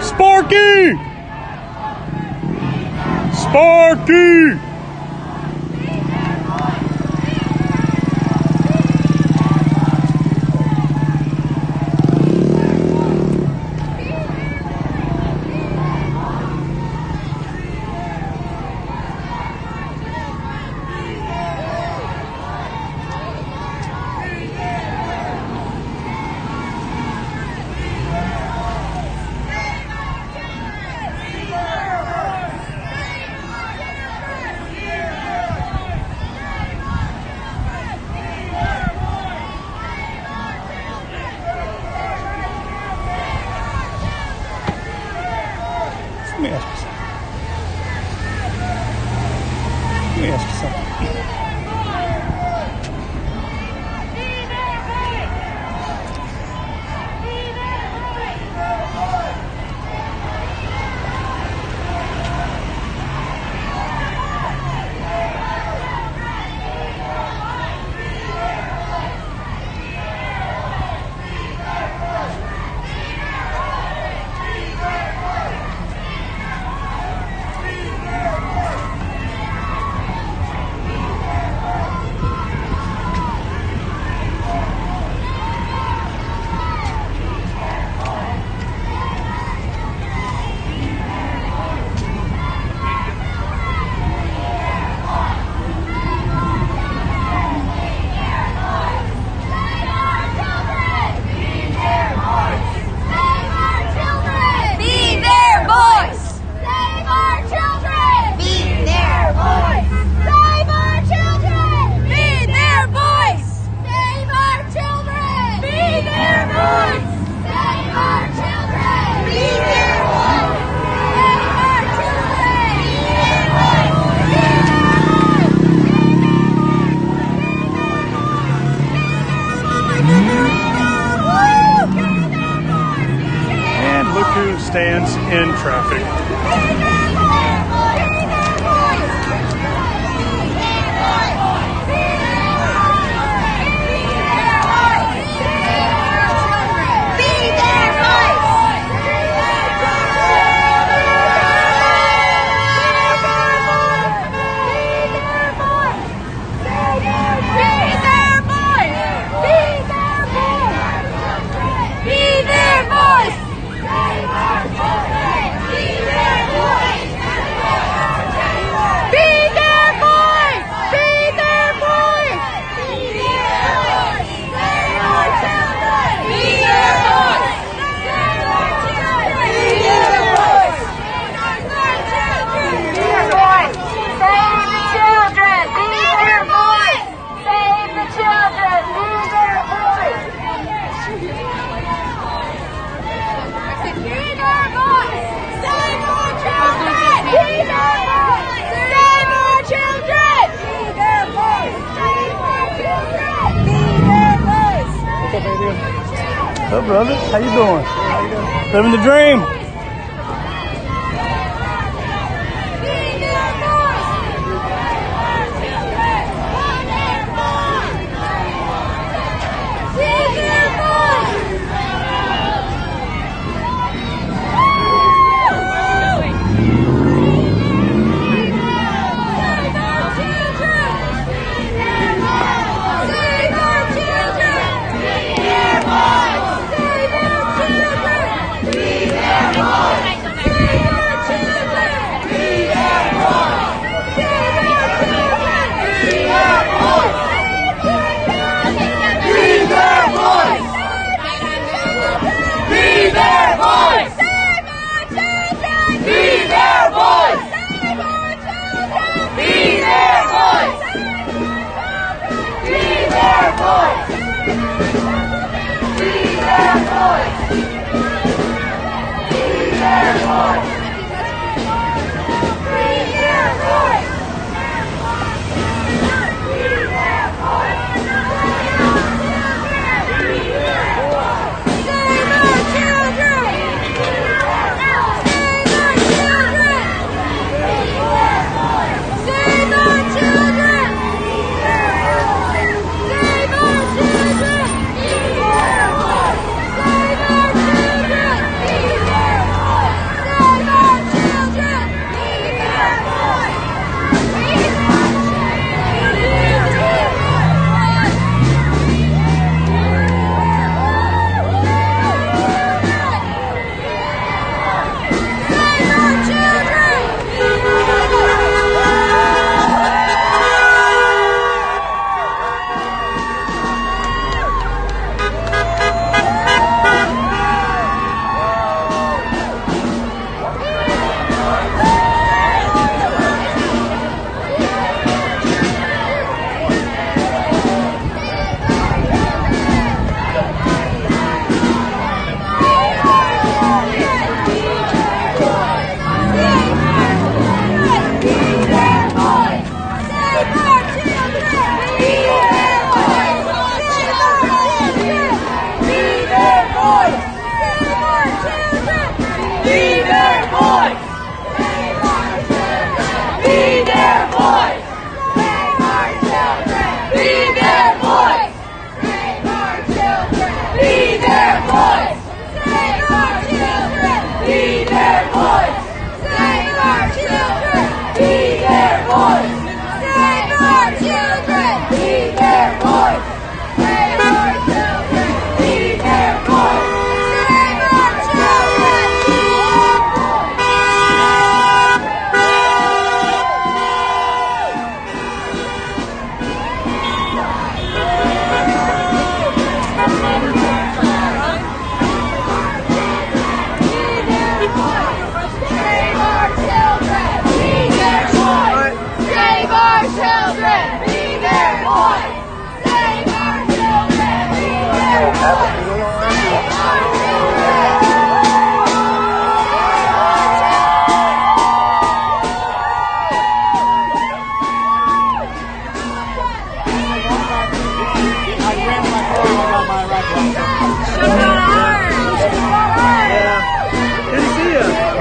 S1: Sparky! Sparky! Let me ask you something. Let me ask you something. Who stands in traffic. What's up, brother? How you doing? Living the dream.
S11: Be their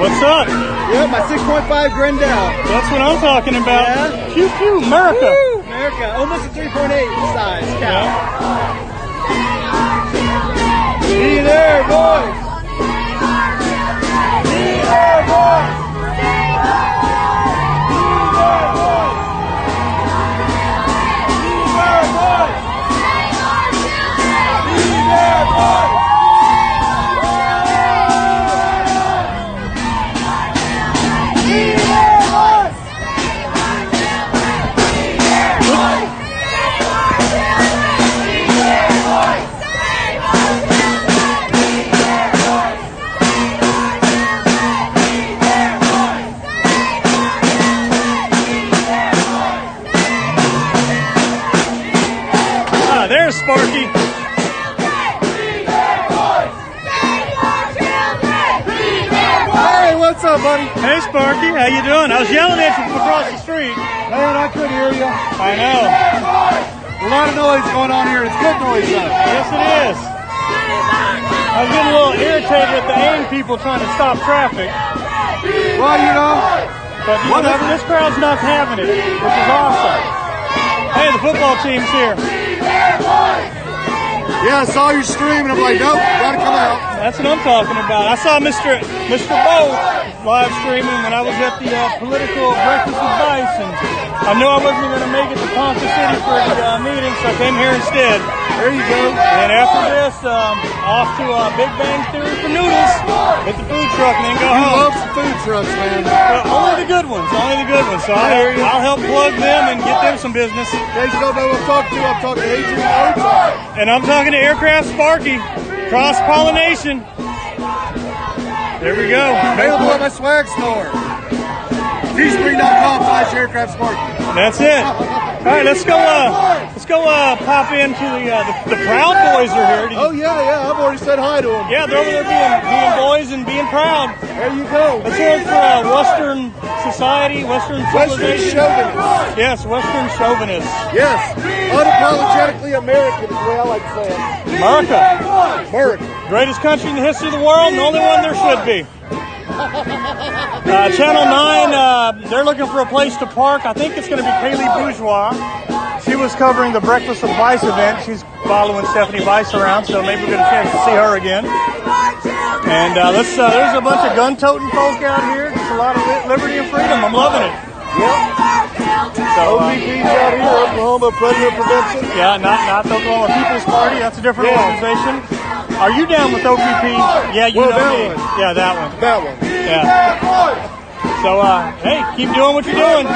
S1: What's up?
S20: Yeah, my 6.5 Grendel.
S1: That's what I'm talking about.
S20: Yeah.
S1: Pew pew, America.
S20: Woo, America. Almost a 3.8 size cow. Be there, boys. Be there, boys.
S1: There's Sparky.
S20: Hey, what's up, buddy?
S1: Hey, Sparky. How you doing? I was yelling at you from across the street.
S20: Man, I couldn't hear you.
S1: I know.
S20: A lot of noise going on here. It's good noise, though.
S1: Yes, it is. I was getting a little irritated at the AIM people trying to stop traffic.
S20: Well, you know.
S1: But whatever, this crowd's not having it, which is awesome. Hey, the football team's here.
S20: Yeah, I saw you stream, and I'm like, nope, gotta come out.
S1: That's what I'm talking about. I saw Mr. Bo live streaming when I was at the political breakfast advice, and I knew I wasn't going to make it to Ponca City for the meeting, so I came here instead.
S20: There you go.
S1: And after this, off to Big Bang Theory for noodles, hit the food truck, and then go home.
S20: You love some food trucks, man.
S1: Only the good ones, So I'll help plug them and get them some business.
S20: In case you don't know who I'm talking to, I'm talking to Adrian Oates.
S1: And I'm talking to Aircraft Sparky. Cross-pollination. There we go.
S20: Available at my swag store. Teespring.com/Aircraft Sparky.
S1: That's it. All right, let's go pop into the Proud Boys are here.
S20: Oh yeah, I've already said hi to them.
S1: Yeah, they're over there being boys and being proud.
S20: There you go.
S1: Let's hear it for Western society, Western civilization.
S20: Chauvinists.
S1: Yes, Western chauvinists.
S20: Yes, unapologetically American is the way I like to say it.
S1: America. Greatest country in the history of the world, and the only one there should be. Channel 9, they're looking for a place to park. I think it's going to be Kaylee Bourgeois. She was covering the Breakfast with Vice event. She's following Stephanie Vice around, so maybe we'll get a chance to see her again. And there's a bunch of gun-toting folk out here. Just a lot of liberty and freedom. I'm loving it.
S20: Yep. So, OPP's out here, Oklahoma Predator Prevention.
S1: Yeah, not the Oklahoma People's Party. That's a different organization. Are you down with OPP? Yeah, you know
S20: that
S1: me.
S20: one.
S1: Yeah, that one.
S20: That one.
S1: Yeah. So, hey, keep doing what you're doing.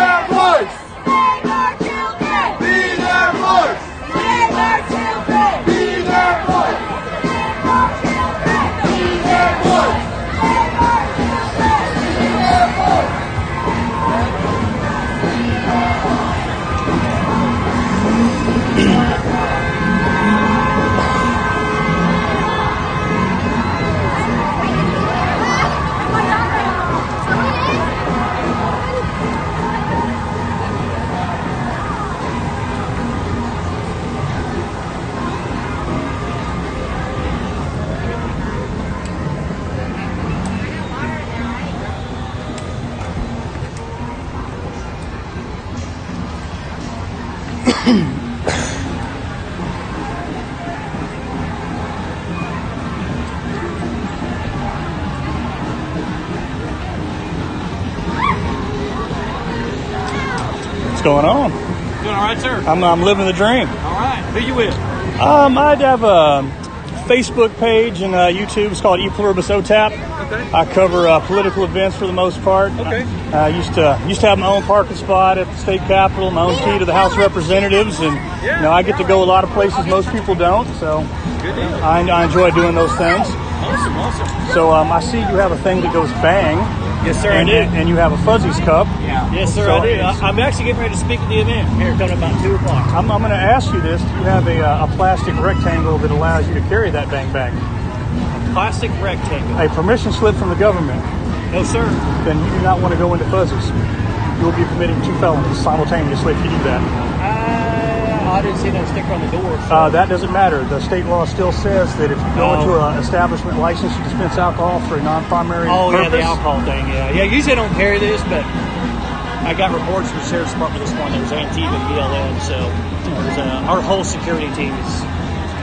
S1: What's going on?
S21: Doing all right, sir?
S1: I'm living the dream.
S21: All right. Who you with?
S1: I'd have a Facebook page and YouTube. It's called E Pluribus OTAP.
S21: Okay.
S1: I cover political events for the most part.
S21: Okay.
S1: I used to have my own parking spot at the state capitol, my own key to the House of Representatives, and I get to go a lot of places most people don't. So
S21: Good deal.
S1: I enjoy doing those things.
S21: Awesome.
S1: So I see you have a thing that goes bang.
S21: Yes, sir,
S1: and,
S21: I do.
S1: And you have a Fuzzies cup.
S21: Yes, sir,
S1: So
S21: I do.
S1: it's-
S21: I'm actually getting ready to speak at the event here coming about 2 o'clock.
S1: I'm going to ask you this. Do you have a plastic rectangle that allows you to carry that bang bag?
S21: Plastic rectangle.
S1: A permission slip from the government?
S21: No, sir.
S1: Then you do not want to go into Fuzzies. You will be committing 2 felonies simultaneously if you do that.
S21: I didn't see no sticker on the door. So.
S1: That doesn't matter. The state law still says that if you go into an establishment licensed to dispense alcohol for a non-primary purpose.
S21: Yeah, the alcohol thing, yeah. Usually I don't carry this, but I got reports from the Sheriff's Department this morning. There was Antifa and BLM, so our whole security team has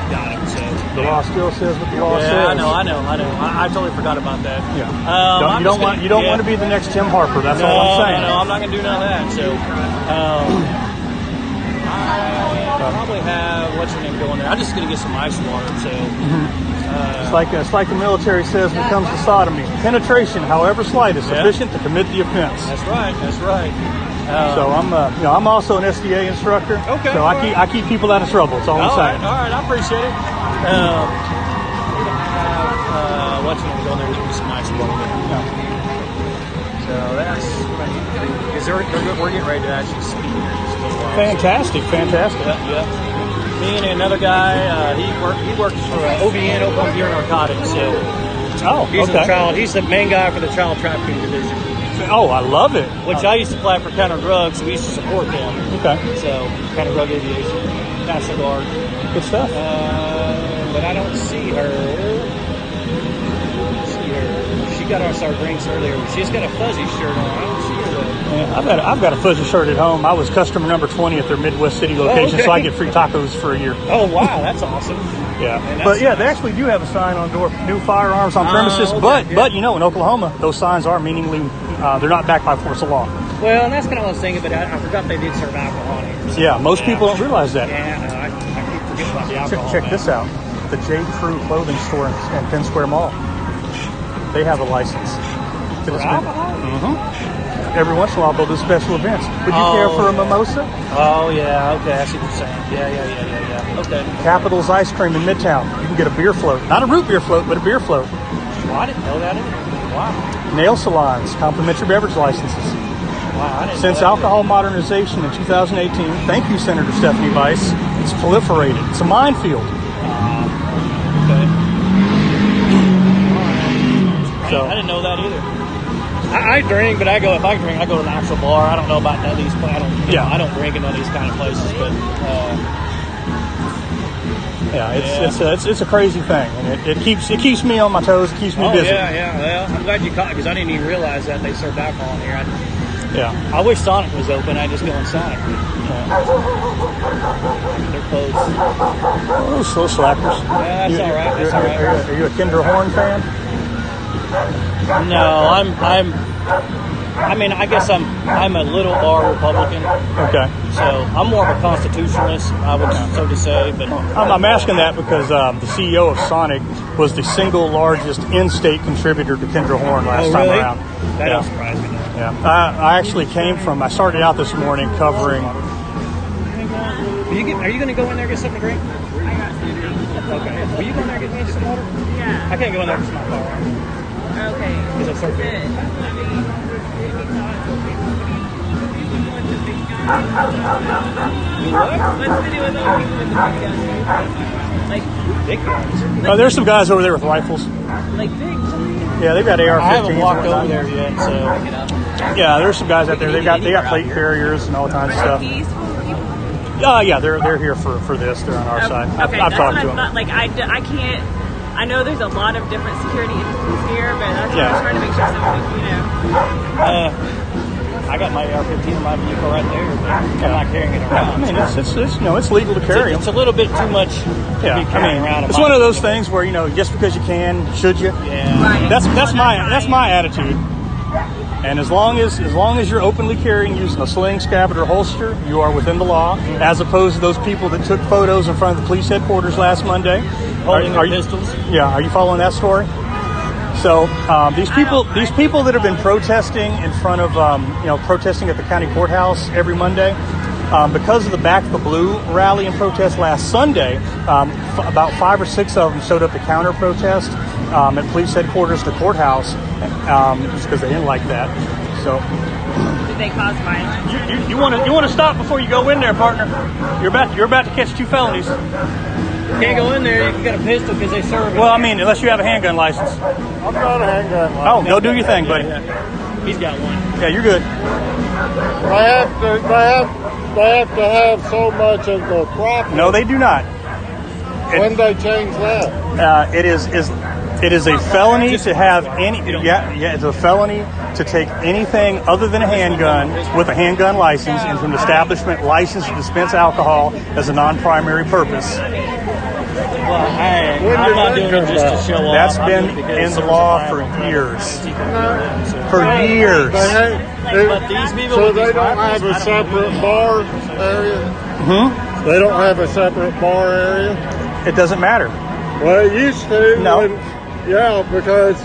S21: got it. So
S1: the law still says what the law says.
S21: I know. I totally forgot about that.
S1: Yeah. You don't want to be the next Tim Harper. That's all I'm saying.
S21: No, I'm not going to do none of that. So I probably have what's your name going there. I'm just going to get some ice water. So
S1: it's like the military says when it comes to sodomy: penetration, however slight, is sufficient to commit the offense.
S21: That's right.
S1: So I'm also an SDA instructor.
S21: Okay.
S1: So I keep people out of trouble. That's all I'm saying.
S21: All right, I appreciate it. What's going to go in there? We can some nice water. So that's because we're getting ready to actually speak here.
S1: Fantastic.
S21: Yeah. Me and another guy. He works for OBN, Oklahoma Bureau of Narcotics. So he's the main guy for the child trafficking division.
S1: Oh, I love it.
S21: Which I used to apply for counter drugs, so we used to support them.
S1: Okay.
S21: So, counter drug aviation, National Guard.
S1: Good stuff.
S21: But I don't see her. She got our drinks earlier. She's got a fuzzy shirt on. I don't see her though.
S1: Yeah, I've got a fuzzy shirt at home. I was customer number 20 at their Midwest City location, so I get free tacos for a year.
S21: Oh, wow. That's awesome.
S1: Yeah, but they actually do have a sign on door, new firearms on premises. But in Oklahoma, those signs are meaningly they're not backed by force of law.
S21: Well, and that's kind of what I was thinking, but I forgot they did serve alcohol here. So,
S1: most people don't realize that.
S21: Yeah, no, I keep forgetting about the alcohol.
S1: Check this out: the J. Crew clothing store in Penn Square Mall. They have a license
S21: for alcohol.
S1: Every once in a while, they'll do special events. Would you care for a mimosa?
S21: Oh yeah, okay, I see what you're saying. Yeah. Okay.
S1: Capital's Ice Cream in Midtown. You can get a beer float, not a root beer float, but a beer float.
S21: Well, I didn't know that either. Wow.
S1: Nail salons, complimentary beverage licenses.
S21: Wow, I didn't
S1: Since
S21: know that
S1: alcohol modernization in 2018, thank you, Senator Stephanie Bice, it's proliferated. It's a minefield.
S21: Okay. So I didn't know that either. I drink, but if I drink, I go to an actual bar. I don't know about none of these. I don't drink in none of these kind of places, but.
S1: It's a crazy thing, and it keeps me on my toes. It keeps me busy.
S21: Yeah. Well, I'm glad you caught it because I didn't even realize that they served alcohol in here.
S1: Yeah.
S21: I wish Sonic was open. I just go in Sonic. They're closed.
S1: Oh, slow slackers.
S21: Yeah, that's all right.
S1: Are you a Kinder Horn fan?
S21: No, I guess I'm a little R Republican.
S1: Okay.
S21: So I'm more of a constitutionalist, I would so to say. But
S1: I'm asking that because the CEO of Sonic was the single largest in-state contributor to Kinder Horn last time around.
S21: That don't surprise me.
S1: Yeah. I started out this morning covering.
S21: Are you going to go in there and get something to drink? Okay. Will you go in there and get me some water?
S14: Yeah.
S21: I can't go in there because my car.
S14: Okay.
S21: Is it so
S14: good? What's the deal with all people with the big guns? Like
S21: big guns?
S1: There's some guys over there with rifles.
S14: Like big?
S1: Yeah, they've got AR-15s.
S21: I haven't walked over there yet, so.
S1: Yeah, there's some guys out there. They got plate carriers and all kinds of stuff. Yeah, they're here for this. They're on our side. I've talked to them.
S14: Like I can't. I know there's a lot of different security entities here, but that's why I'm trying to make sure somebody,
S21: I got my AR-15 in my vehicle right there, but I'm not carrying it around.
S1: I mean, it's legal to carry them.
S21: It's a little bit too much to be carrying around.
S1: It's one of those things where just because you can, should you?
S21: Yeah.
S1: That's my attitude. And as long as you're openly carrying using a sling, scabbard, or holster, you are within the law. As opposed to those people that took photos in front of the police headquarters last Monday,
S21: holding their pistols.
S1: Yeah, are you following that story? So these people that have been protesting in front of protesting at the county courthouse every Monday, because of the Back the Blue rally and protest last Sunday, about 5 or 6 of them showed up to counter protest at police headquarters, the courthouse, just because they didn't like that. So
S14: did they cause violence?
S1: You want to stop before you go in there, partner. You're about to catch 2 felonies.
S21: You can't go in there if you got a pistol because they serve it.
S1: Well, I mean, unless you have a handgun license.
S19: I've got a handgun license.
S1: Oh, go do your thing, buddy.
S21: Yeah. He's got one.
S1: Yeah, you're good.
S13: They have to have so much of the property.
S1: No, they do not.
S13: When they change that?
S1: It is a felony to have any. Yeah, it's a felony to take anything other than a handgun with a handgun license and from an establishment licensed to dispense alcohol as a non-primary purpose.
S21: Well, I'm not doing it just to show off.
S1: That's been in the law for years. For years.
S21: But these people
S13: So they don't have a separate bar area?
S1: Hmm?
S13: They don't have a separate bar area?
S1: It doesn't matter.
S13: Well, it used to.
S1: No.
S13: Yeah, because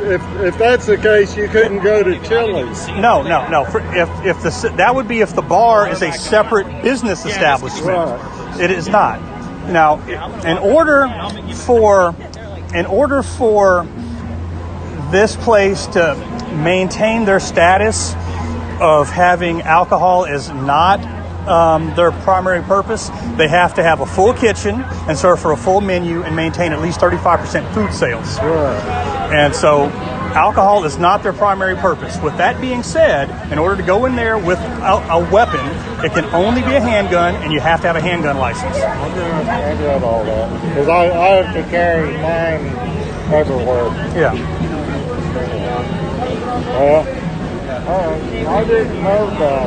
S13: if that's the case, you couldn't go to Chili's.
S1: No. That would be if the bar is a separate business establishment.
S13: Right.
S1: It is not. Now, in order for this place to maintain their status of having alcohol as not their primary purpose, they have to have a full kitchen and serve for a full menu and maintain at least 35% food sales.
S13: Right.
S1: And so alcohol is not their primary purpose. With that being said, in order to go in there with a weapon, it can only be a handgun, and you have to have a handgun license.
S13: I got all that. Because I have to carry mine everywhere.
S1: Yeah.
S13: Well, I didn't know that.